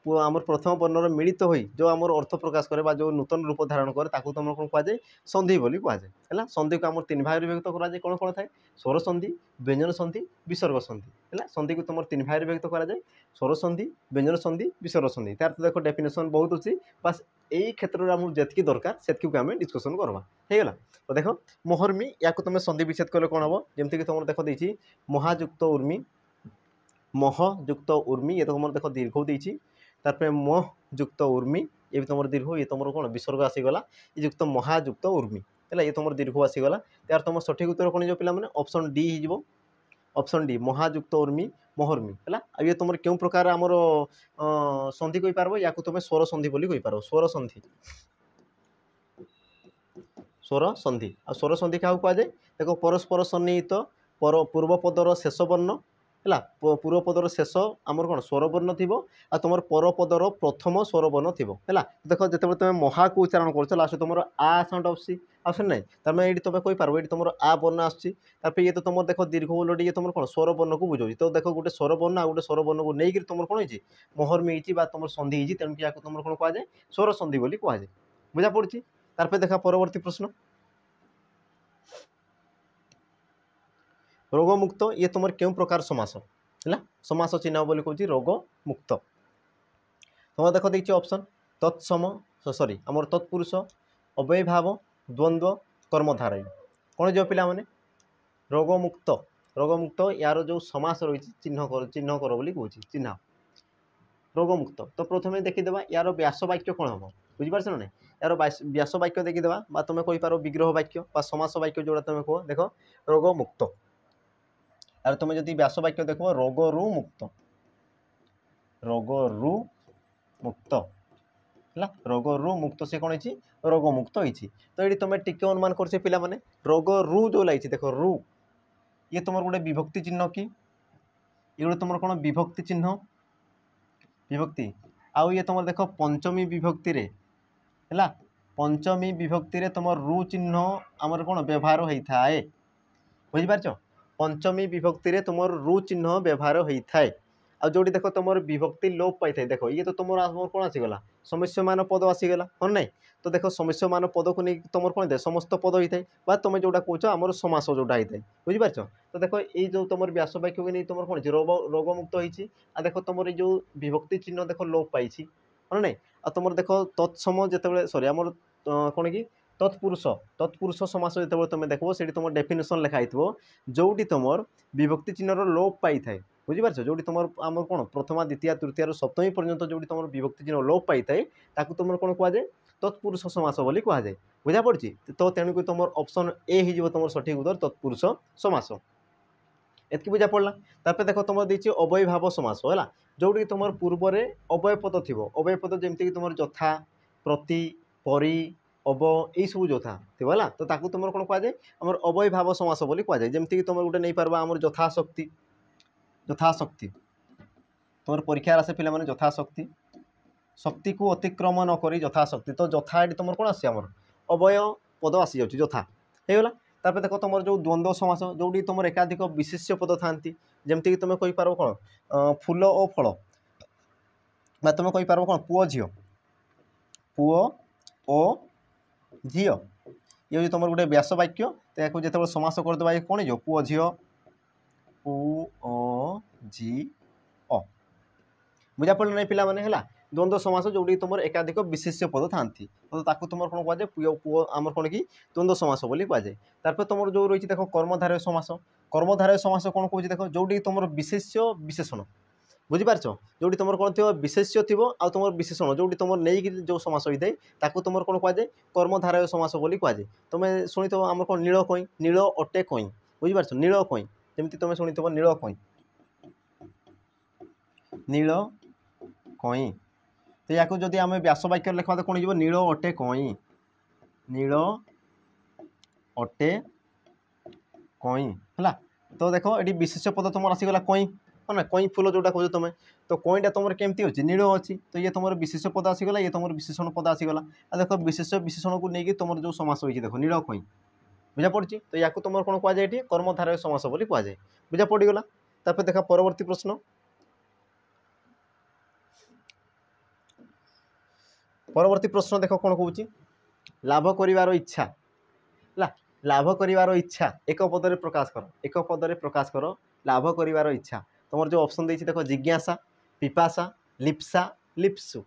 आमर प्रथम वर्णर मिलित हो जो आमर अर्थ प्रकाश करे जो नूतन रूप धारण करे ताकू तुम कौन कहुए संधि बोली कहुए है संधि को आम 3 भाग विभक्त कराए कौन कौन थाए स्वर संधि व्यंजन संधि विसर्ग संधि है संधि को तुम 3 भाग विभक्त कराए स्वर संधि व्यंजन संधि विसर्ग संधि तार तो देख डेफिनेशन बहुत अच्छी बस यही क्षेत्र में आमको जी दरकार से आम डिस्कसन करवा होगा तो देख मोहर्मी या तुम संधि विच्छेद कले कौन हम जमीक तुम देख देती महायुक्त उर्मी महयुक्त उर्मी ये तुम देख दीर्घ देती तापर मह युक्त उर्मी ये भी तुम दीर्घ ये तुम कौन विसर्ग आसीगला ये युक्त महायुक्त उर्मी है ये तुम दीर्घ आसीगला यार तुम सठिक उत्तर कौन हो पे ऑप्शन डी हो ऑप्शन डी महायुक्त उर्मी मोहर्मी है ये तुम क्यों प्रकार आमर संधि कही पार या तुम स्वर संधि बोली कही पार स्वर संधि स्वर संधि आ स्वर संधि क्या कहुए देखो परस्पर सन्निहित पूर्वपदर शेष वर्ण है पूर्वपदर शेष आमर कौन स्वरवर्ण थी आ तुम परपदर प्रथम स्वरवर्ण थी है देख जो तुम महा को उच्चारण कर लास्ट तुम आ साउंड आसन ना तार ये तुम कही पार ये तुम आ वर्ण आसपर ये तो तुम देख दीर्घ बोलटी ये तुम कौन स्वरवर्ण को बुझाऊँ तो देख गोटे स्वरवर्ण आ गोटे स्वरवर्ण को लेकिन तुम कौन हो मोहर्मी तुम संधि तेणुक या तुम कौन कहुए स्वर संधि बोली कहुए बुझा पड़ी तार देखा परवर्ती प्रश्न रोगमुक्त ये तुम क्यों प्रकार समास है समास चिन्ह बोली कहूँ रोगमुक्त तुम देख देखिए ऑप्शन तत्सम सॉरी आमर तत्पुरुष अव्ययभाव द्वंद्व कर्मधारय कौन जो पिला माने रोगमुक्त रोगमुक्त यार जो समास रही चिन्ह कर बोली कहूँ चिन्ह रोगमुक्त तो प्रथम देखीदे यार व्यास वाक्य कौन हम बुझीपार ना यार व्यास वाक्य देखीदे तुम कही पार विग्रह वाक्य समास वाक्य जोड़ा तुम कह देख रोगमुक्त यार तुम जब व्यास वाक्य देख रोगरु मुक्त है रोगरु मुक्त से कौन है रोगमुक्त होती तो ये तुम टिके अनुमान कर पे रोगरु जो लगी देख रु ये तुम गोटे विभक्ति चिन्ह कि ये गोटे तुम कौन विभक्ति चिन्ह विभक्ति आउ ये तुम देख पंचमी विभक्ति रे है पंचमी विभक्ति रे तुम रु चिन्ह आमर कौन व्यवहार होता है बुझिपार पंचमी विभक्ति रे तुम रु चिन्ह व्यवहार होता है आ जो देख तुम विभक्ति लोप पाई था देख ये तो तुम कौन आसीगला समस्यमान पद आसीगला हाँ ना तो देख समस्यमान पद को नहीं तुम कौन था समस्त पद होता है तुम जोटा कौच आम समास जोटा होता है बुझिपार तो देख ये जो तुम व्यास वाक्य को नहीं तुम कौन रोगमुक्त होती आ देख तुम जो विभक्ति चिन्ह देख लोप पाई हाँ ना आ तुम देख तत्सम जो सॉरी आम कौन कि तत्पुरुष समास जो तुम देखो से तुम डेफिनेशन लिखाई जोटी तुम विभक्ति चिन्हर लोप पाई था बुझीपार जो तुम आम कौन प्रथमा द्वितीय तृतीय सप्तमी पर्यंत जो तुम विभक्ति चिन्ह लोप पाई था ताकू तुम कौन कहुए तत्पुरुष समास बोली कहुए बुझा पड़ी तो तेणुक तुम ऑप्शन ए हो तुम सठिक उत्तर तत्पुरुष समास एतकी बुझा पड़ा तापर देख तुम देती अव्ययभाव समास है जोटी तुम पूर्व अव्यय पद थी अव्यय पद जमीक तुम यथा प्रति परी अब यही सब जो था है तो ताकू तुम कौन कह जाए आम अव्ययभाव समास बोली कह जाए जमीक तुम गोटे नहीं पार्बा आम यथाशक्ति यथाशक्ति तुम परीक्षा आसे पिला माने यथाशक्ति शक्ति को अतिक्रम न करी यथाशक्ति तो यथा ये तुम कौन आस अवय पद आसी जाऊँगी यथा होगा तापर देख तुम जो द्वंद्व समास जो तुम एकाधिक विशेष्य पद था जमीक तुम कहींपार कौन फूल और फल तुम कहींपार कौन पुओ झील पुओ ओ झी ये तुम गोटे व्यास वाक्य तो या जो समास करदे ये कौन हो पुओ झी पुओ झी अ बुझा पड़ा नहीं पिला माने है द्वंद्व समास जो तुम एकाधिक विशेष्य पद था तो ताकू तुम कौन कह जाए पुओ पुओ आम कौन कि द्वंद्व समास बोली कह जाए तापर तुम जो रही देख कर्मधारय समास कौन कौन देख जो तुम विशेष्य विशेषण बुझीपार जो तुम कौन थो विशेष्य थी आ तुम विशेषण जो तुम नहीं जो समास होता है तुम कौन कह जाए कर्मधारय समास बोली कह जाए तुम शुणी थो आम कौन नील कई नील अटे कई बुझीपार नील कई जमी तुम शुणी थो नील कई नील कई तो या जदि आम व्यास वाक्य लिखा तो कौन हो नील अटे कई नील अटे कई है तो देख ये विशेष पद तुम आसीगला कई है ना कई फूल जोटा कह तुम तो कईटा तुम केमती अच्छी नील अच्छी तो ये तुम विशेष पद आसीगला ये तुम विशेषण पद आसीगला देख विशेष विशेषण को लेकिन तुम जो समास होती देख नील कई बुझा पड़ी तो या तुम कौन कह जाए कर्मधारय समास बोली कह जाए बुझा पड़गला तापर देखा परवर्ती प्रश्न परवर्ती प्रश्न देख कौन कौन लाभ करिवार इच्छा है लाभ करिवार इच्छा एक पदरे प्रकाश कर एक पदरे प्रकाश कर लाभ करिवार इच्छा तुम जो ऑप्शन देछि देख जिज्ञासा पिपासा लिप्सा लिप्सु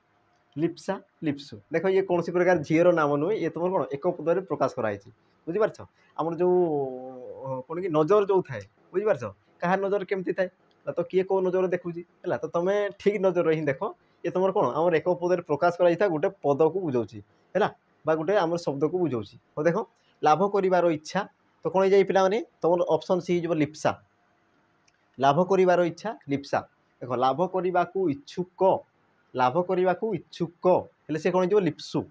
लिप्सा लिप्सु देख ये कौन प्रकार झीर नाम नुहे ये तुम कौन एक पदरे प्रकाश कराई बुझीपार आम जो कौन कि नजर जो थाए बुझीपार कहाँ नजर केमती थाए तो किए कौ नजर देखुची है तो तुम ठीक नजर ही देख ये तुम कौन आम एक पदरे प्रकाश कराई गोटे पद को बुझाऊँगी है गोटे आम शब्द को बुझाऊँगी तो देख लाभ करिवार इच्छा तो कौन हो पिला माने तुम ऑप्शन सी हो लिप्सा लाभ करिवार इच्छा लिप्सा देख लाभ करने को इच्छुक हेले से कौन हो लिप्सु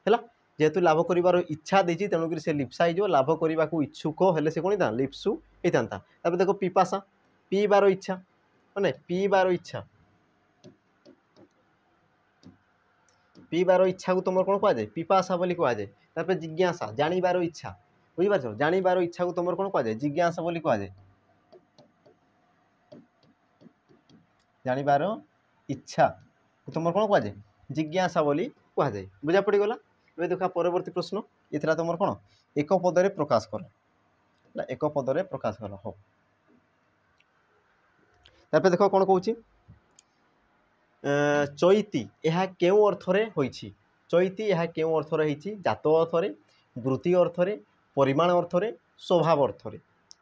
है जेहेतु लाभ करिवार इच्छा देती तेणुक से लिप्सा हो लाभ करने को इच्छुक हेले से कौन था लिप्सु होता देख पिपासा पीबार इच्छा मैंने पीबार इच्छा पीबार इच्छा को तुम कौन कह जाए पिपासा बोली कह जाए तापर जिज्ञासा जानिबार इच्छा बुझीपार जानिबार इच्छा को तुम कौन कह जाए जिज्ञासा बोली कह जाए जानिबार इच्छा तुम कौन कह जाए जिज्ञासा बोली कह जाए बुझा पड़गला ये देखा परवर्ती प्रश्न ये तुम कौन एक पदरे प्रकाश कर एक पदरे प्रकाश कर हो तापर देख कौन कौच चैती यह केउ अर्थरे होइछि चैती यह केउ अर्थरे होइछि जात अर्थरे वृत्ति अर्थरे परिमाण अर्थरे स्वभाव अर्थरे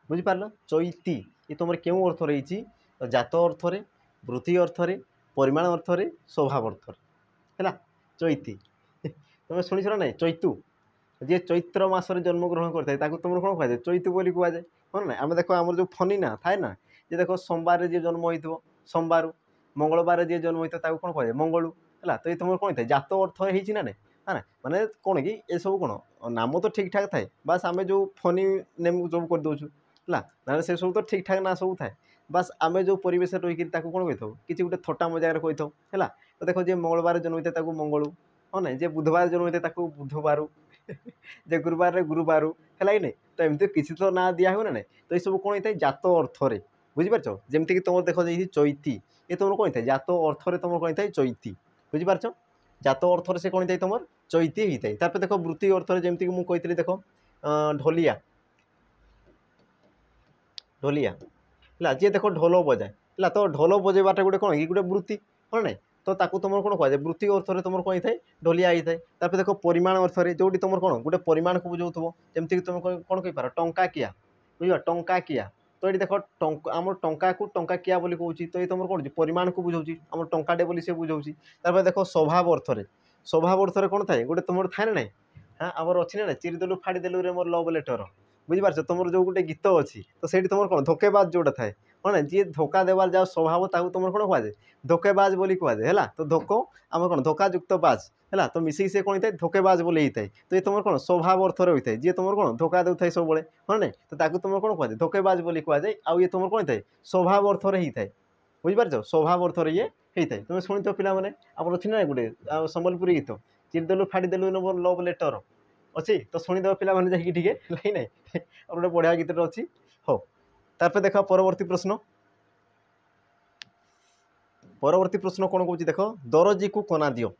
बुझीपार चैती ये तुम केउ अर्थरे होइछि जात अर्थरे वृत्ति अर्थरे परिमाण अर्थरे स्वभाव अर्थरे है चैती तुम शुणी ना चैतु जी चैत्र मासरे जन्म ग्रहण करता है तुम कौन कह चैतु बोली कह जाए हाँ ना आम देख आम जो फनी ना थाए ना जे देख सोमवार जी जन्म हो सोमवार मंगलवार जी जन्म होता है कौन कह मंगलू है तो ये तुम कौन था जात अर्थ होती ना हाँ ना माने कौन कि ये सब कौन नाम तो ठीक ठाक थाए बास आम जो फनी नेम सब कर दूँ है ना से सब तो ठीक ठाक ना सब थाए बास आम जो परिवेश रहीकि कौन कही किसी गोटे थट्टा मजाक कही है तो देख जे मंगलवार जन्म होता है मंगलू हाँ ना जे बुधवार जन्म होता है बुधवार जे गुरुवार गुरुवार है कि नहीं तो एमती किसी तो ना दिया हो ना तो ये सब कौन होता है जात अर्थरे बुझीपार जमीक तुम देख जाइए चैती ये तुम कौन था जात अर्थरे तुम कौन था चैती बुझीपार जात अर्थरे से कौन था तुम चैती होता है तापर देख वृत्ति अर्थरे जमीक मुझे कही देख ढोलिया ढोलिया है जी देख ढोल बजाए है तो ढोल बजेबाटा गोटे कौन कि गोटे वृत्ति हाँ ना तो ताकू तुम कौन कह वृत्ति अर्थरे तुम कौन था ढोलिया होता है तापर देख परिमाण अर्थरे जो तुम कौन गोटे परिमाण को बुझाऊ जमीक तुम कौन कहींपार टंका किया बुझ टंका किया तो ये देख आम टंका को टंका किया बोली कहूँ तो ये तुम कौन परिमाण को बुझाऊँ आम टंकाटे बोली से बुझाऊँ तापर देख स्वभाव अर्थरे कौन थाए गोटे तुम थाए ना हाँ आमर अच्छी ना चिरीदेलु फाड़ीदेलु रे मोर लव लेटर बुझीपार तुम जो गोटे गीत अच्छी तो से तुम कौन धोकेबाज जोटा थाए हाँ ना जी धोखा देवार जाओ स्वभाव ताकू तुम कौन कहुए धोकेबाज बोली कहुए है तो धोक आम कौन धोखायुक्त बाज है तो मिसिक से कौन होता है धोकेबाज बोली होता है तो ये तुम कौन स्वभाव अर्थर होता है जी तुम कौन धोखा देता सब हाँ ना तो ताकू तुम कौन कहुए धोकेबाज बोली कहुए आउ ये तुम कौन होता है स्वभाव अर्थर होता है बुझिपार स्वभाव अर्थर ये होता है तुम शुणी पे आप अच्छी ना गोटे संबलपुरी गीत चिरदेलु फाड़देलु मोर लव लेटर अच्छी तो शुणीदेव पे जाइए टे ना गोटे बढ़िया गीतटे अच्छी हो तापर देख परवर्ती प्रश्न कौन कौन देख दरजी को कना दियो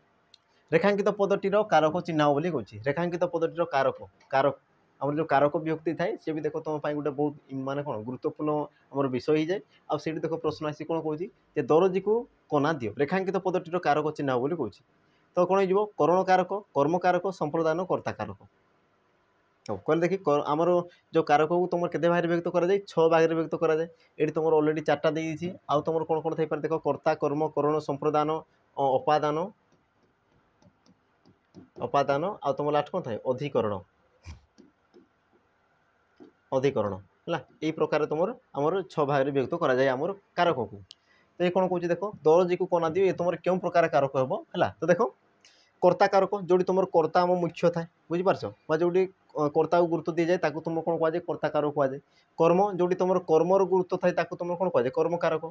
रेखांकित पदटीर कारक चिन्ह बोली कौन रेखांकित पदटीर कारक कारक आम जो कारक विभक्ति थाए सी भी देख तुम गोटे बहुत माने कौन गुरुत्वपूर्ण आम विषय हो जाए आठ देख प्रश्न आसी कौन कौन दरजी को कना दियो रेखांकित पदटीर कारक चिन्ह बोली कौन तो कौन हो करण कारक कर्म कारक संप्रदान कर्ता कारक कहले देखी आमर जो कारक को तुम के भाग विभक्त कराए 6 भाग विभक्त कराए ये तुम अलरेडी 4टा देती आउ तुम कौन कौन थी देख कर्ता कर्म करण संप्रदान अपादान अपादान आ तुम लास्ट कौन थाए अधिकरण अधिकरण है यही प्रकार तुम आमर 6 भाग विभक्त कराए आमर कारक को तो ये कौन कौन देख दरजी को कना दियो ये तुम क्यों प्रकार कारक हम है तो देख कर्ता कारक जो तुम कर्ता आम मुख्य थाए बुझीपारछ जो कर्ता को गुरुत्व दी जाए तुम कौन कहुए कर्ता कारक कहुए कर्म जो तुम कर्मर गुरुत्व थाए तुम कौन कहुए कर्म कारक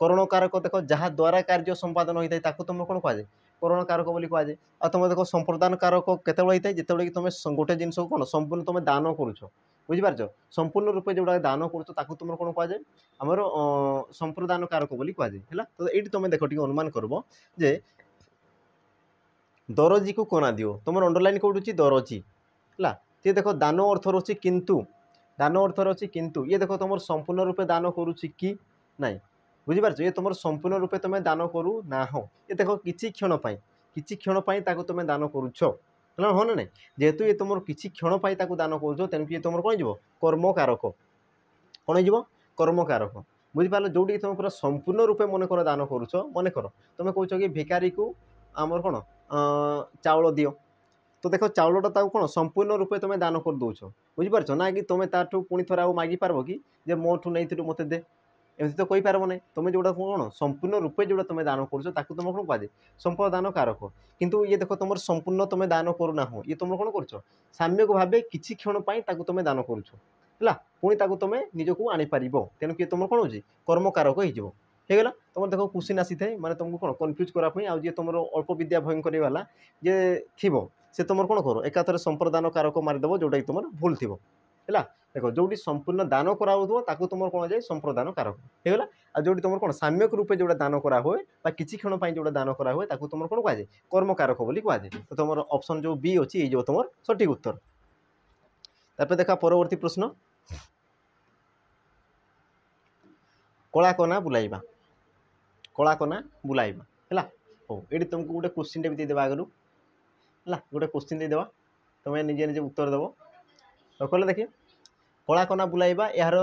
करण कारक देख जहाँ द्वारा कार्य संपादन होता है तुम कौन कहुए करण कारक बोली कहुए आ तुम देख संप्रदान कारक केत होता है जिते कि तुम गोटे जिन कौन संपूर्ण तुम दान करुच बुझीपारछ संपूर्ण रूपे जो दान करुच तुम कौन कहुए आमर संप्रदान कारक बोली कहुए है तो ये तुम देख टे अनुमान करब जे दरजी को कना दियो तुम अंडरलाइन कौटुची दरजी है ये देख दान अर्थ रही किंतु दान अर्थ रही किंतु ये देख तुम संपूर्ण रूपे दान करुच्ची कि ना बुझीपार ये तुम संपूर्ण रूपे तुम दान करू ना हो ये देख किसी क्षण तुम दान करुच है हाँ ना ना जेहेतु ये तुम किसी क्षण दान करुच तेणुक ये तुम कौन कर्म कारक कौन हो कर्म कारक बुझीपार जो तुम पूरा संपूर्ण रूपे मनकर दान करुच मनकर तुम कौच कि भिकारी को आमर कौन चाउल दियो तो देख चाउलटा कौन संपूर्ण रूपे तुम दान कर दौच बुझीपार ना कि तुम ताठू पुणी थोड़ा मागी पार्ब कि मोठू नहीं मत दे एमती तो कही पार्ब ना तुम जोटा कौन संपूर्ण रूपे जोटा तुम दान करुच तुम कौन कहुए संप्रदान कारक किंतु ये देख तुम संपूर्ण तुम दान करूना हो ये तुम कौन कर साम्यक भाव किसी क्षण तुम दान करुच है पुणी तुम निजक आनीपर तेणुक तुम कौन हो कर्म कारक होगा तुम देख क्वेश्चन आसी थाए माने तुमको कौन कन्फ्यूज करापी आ जी तुम अल्प विद्या भयंकर वाला जे थी से तुम कौन कर एकाथर संप्रदान कारक मारिदेव जोटा कि तुम भूल थी है देख जो संपूर्ण दान कराऊे तुम कौन जाए संप्रदान कारक होगा आ जो तुम कौन साम्यक रूपे जो दान करा हुए किसी क्षण जो दान करा हुए तुम कौन कहुए कर्म कारक बोली कहुए तो तुम ऑप्शन जो बी अच्छी ये तुम सठिक उत्तर तापर देखा परवर्ती प्रश्न कला कना बुलाइबा कला कना बुलाइबा है हो ये तुमको गोटे क्वेश्चन भी देदेबा आगु है गोटे क्वेश्चन देदेबा तुम्हें निजे निजे उत्तर देव तो कहले देखिए कला कना बुलाइबा यार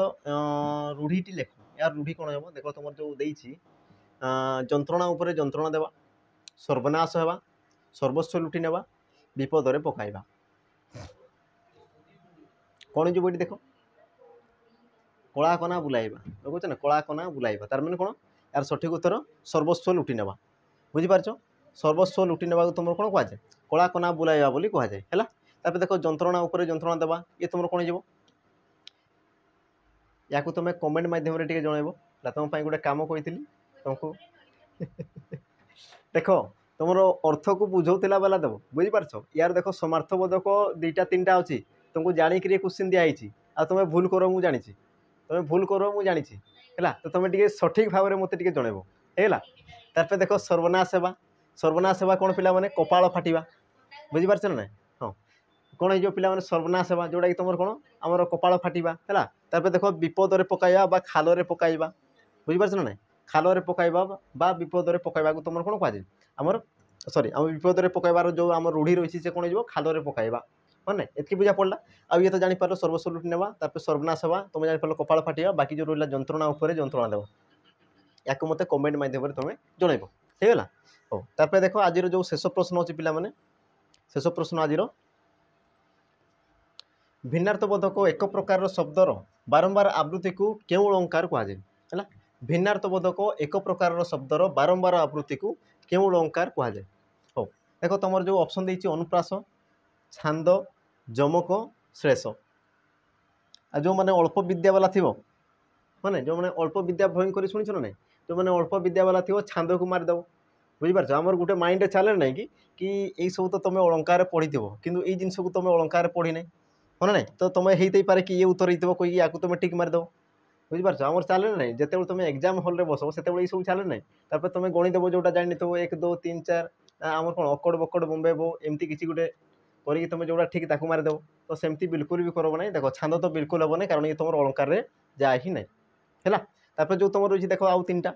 रूढ़ीटी लेख यार रूढ़ी कौन हम देख तुम जो देसी जंत्रणा उपरे जंत्रणा देवा सर्वनाश होगा सर्वस्व लुटि नेबा विपदरे पकाइबा कौन जो देख कला कना बुलाइबा कहे ना कला कना बुलाइबा तार मैंने कौन यार सठिक उत्तर सर्वस्व लुटि नेबा बुझीपार सर्वस्व लुटि नेबा तुम कौन कहुए कला कना बुलाइबा बोली कहुए है तापर देख जंत्रणा उपरे जंत्रणा देवा ये तुम कौन हो या तुम कमेंट मध्यम जनइब तुम गोटे कम कही तुमको देख तुम अर्थ को बुझौला वाला देव बुझीपार यार देख समार्थबोधक 2टा 3टा अच्छी तुमको जाणिक क्वेश्चन दिखाई आ तुम भूल कर मुझे जानी तुम भूल कर मुझे जानी है तो तुम टे सठिक भाव में मत जनइब है तापर देख सर्वनाश सेवा कौन पिला माने कपाल फाटिबा बुझीपार ना हाँ कौन हो पे सर्वनाश सेवा जोटा कि तुम कौन आमर कपाल फाटिबा है तापर देख विपदरे पकाइबा बा खालरे पकाइबा बुझीपार ना खालरे पकाइबा बा विपदरे पकाइबा तुम कौन कहुए आमर सॉरी आम विपदरे पकाइबार जो आम रूढ़ी रही है कौन हो खालरे पकाइबा हाँ ना एतकी बुझा पड़ा आ ये तो जापर सर्वस्व लुटि नेबा तापर सर्वनाश सेवा तुम जापर कपाल फाटिबा बाकी जो रहा जंत्रणा उपरे जंत्रणा देव या मत कमेंट मध्यम तुम जनइब होगा हो तापर देख आज जो शेष प्रश्न अच्छी पे शेष प्रश्न आज भिन्नार्थबोधक एक प्रकार शब्दर बारंबार आवृत्ति को क्यों अलंकार कहुए है भिन्नार्थबोधक एक प्रकार शब्दर बारंबार आवृत्ति को क्यों अलंकार कहुए। हो देख तुम जो ऑप्शन देती अनुप्रास छांद जमक श्लेष आ जो मैंने अल्प विद्या वाला थी माने जो मैंने अल्प विद्या भयंकर शुणी ना जो मैंने अल्प विद्या वाला थी छांद को मारिदेव बुझीपार आमर गोटे माइंड चले ना कि यही सब तो तुम अलंकार पढ़ी कि ये जिनस को तुम अलंकार पढ़ी ना हाँ ना तो तुम हो पारे कि ये उत्तर हो कही या तुम टिक मारिदेव बुझीपार आमर चले ना जिते तुम एग्जाम हल में बस से ये सब चले ना तापर तुम गणिदेव जोटा जानी थो 1 2 3 4 आमर कौन अकड़ बकड़ बम्बेबो एमती किसी गोटे करी तुम जोटा ठीक ताकू मारिदेव तो सेमती बिल्कुल भी करब ना देख छांद तो बिल्कुल हम ना कारण ये तुम अलंकार में जाए ही ना है जो तुम रही देख आउ 3टा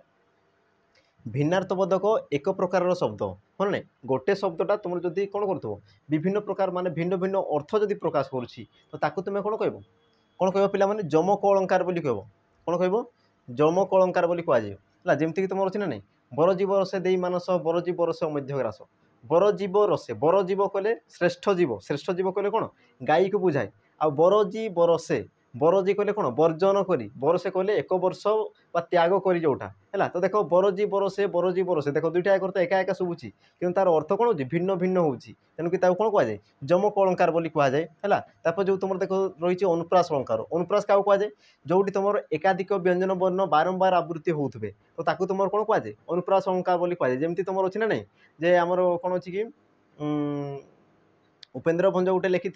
भिन्नार्थबोधक एक प्रकार शब्द हाँ ना गोटे शब्दटा तुम जदि कौन कर विभिन्न प्रकार माने भिन्न भिन्न अर्थ जदि प्रकाश करुच्ची तो ताकू तुम कौन कह पिला माने जमक अलंकार बोली कह कौन कह जमक अलंकार बोली कहुए जमीक तुम अच्छी ना नहीं बरजीव रसे दे मानस बरजीव रस मध्यग्रास बरजीव रसे बरजीव कहले श्रेष्ठ जीव कहले कौन गाई को बुझाए आ बरजीव रसे बरजी कहले कौन वर्जन करी बरसे कहले 1 वर्ष बा त्याग करी जोटा है तो देख बरजी बरसे देख दुईटा एक तो एका एका शुभुची कि तार अर्थ कौन हो भिन्न भिन्न होची तेणुक कौन कहुए जमक अलंकार बोली कहुए है जो तुम देख रही अनुप्रास अलंकार अनुप्रास क्या कहुए जो तुम एकाधिक व्यंजन वर्ण बारंबार आवृत्ति होते तो ताकू तुम कौन कहुए अनुप्रास अलंकार बोली कहुए जमी तुम अच्छी ना नहीं जे आमर कौन अच्छी कि उपेन्द्र भंज गोटे लिखी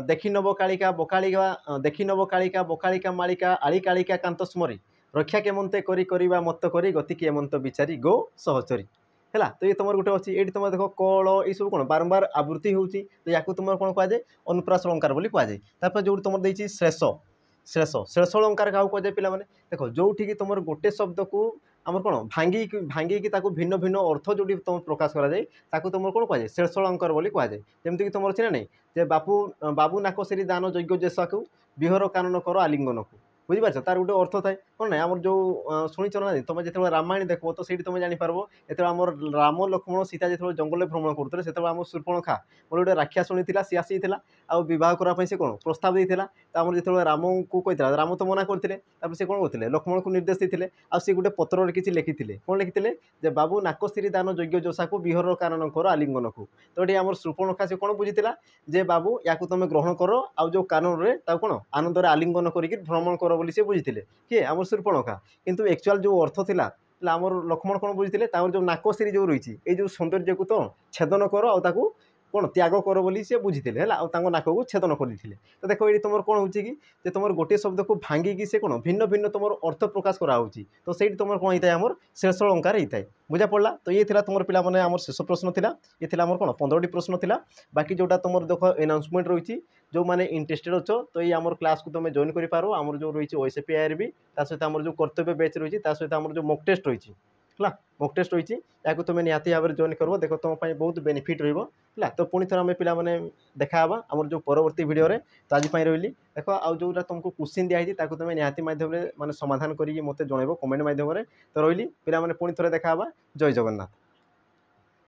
देखी नब कालिका बकालिका देखी नब कालिका बकालिका मालिका आली कालिका कांत स्मरी रक्षा केमंते करी करिबा मत करी गति केमंत विचारी गो सहचरी है तो ये तुम गोटे अच्छी ये तुम देख कल ये सब कौन बारंबार आवृत्ति होती तो या तुम कौन कहुए अनुप्रास अलंकार बोली कहुए जो तुम देती श्लेष श्लेष श्लेष अलंकार क्या कहुए पिला माने देख जो तुम गोटे शब्द को आमर कौन भांगी भिन्न भिन्न अर्थ जो तुम प्रकाश करा तुम कौन कहुए श्लेष अलंकार बोली कहुए जमीक तुम अच्छी ना नहीं जे बाबू नाकसेरी दान यज्ञ जेसा को विहर कानन कर आलिंगन को बुझीपार तार गोटे अर्थ थाए कौन ना आम जो शुणीच ना तुम जो रामायण देख तो सही तुम जापर जो आम राम लक्ष्मण सीता जो जंगल भ्रमण करते से आम शूर्पणखा मोर गोटे राक्षा शुणी सी आसी आवाह करने से कौन प्रस्ताव देता तो आम जो राम को कही राम तो मना करते से कौन करते लक्ष्मण को निर्देश देते सी गोटे पत्र किसी लिखी कौन लिखी बाबू नाकसिरी दान यज्ञ जोशा को विहर कानन कर आलिंगन को तो ये आम शूर्पणखा से कौन बुझीला जे बाबू या तुम ग्रहण कर आ जो कानन में कौन आनंद आलिंगन करके भ्रमण कर बोली से बुझीते किए आम शूर्पणखा किंतु एक्चुअल जो अर्थ थिला आमर लक्ष्मण कौन बुझीते जो नाकसिरी जो रही ये सौंदर्य को तो छेदन कर आ कौन त्याग कर बोली से बुझीते है नाक को छेदन करते तो देखो ये तुम कौन हो कि तुम गोटे शब्द को भांगिकी से कौन भिन्न भिन्न तुम अर्थ प्रकाश कराऊँगी तो सही तुम कौन होता है आमर श्लेष अलंकार होता है बुझा पड़ा तो ये तुम पिला माने आमर शेष प्रश्न था ये आमर कौन 15टी प्रश्न था बाकी जोटा तुम देख अनाउंसमेंट रही जो मैंने इंटरेस्टेड अच्छो तो ये आमर क्लास को तुम जॉइन कर पार आमर जो रही ओएसएपी आईआरबी सहित आमर जो कर्तव्य बैच रही सहित आमर जो मॉक टेस्ट रही है मॉक टेस्ट रही या तुम निहाती भाव में जॉइन कर देख तुम बहुत बेनिफिट रहा तो पुणी थोड़ा आम पिला देखा आमर जो परवर्ती वीडियो रे तो आज रही देख आउ जो तुमको क्वेश्चन दिखाई तुम निहाती माध्यम माने समाधान करके मत जनइब कमेंट माध्यम तो रही पिला पुणी थे देखा जय जगन्नाथ।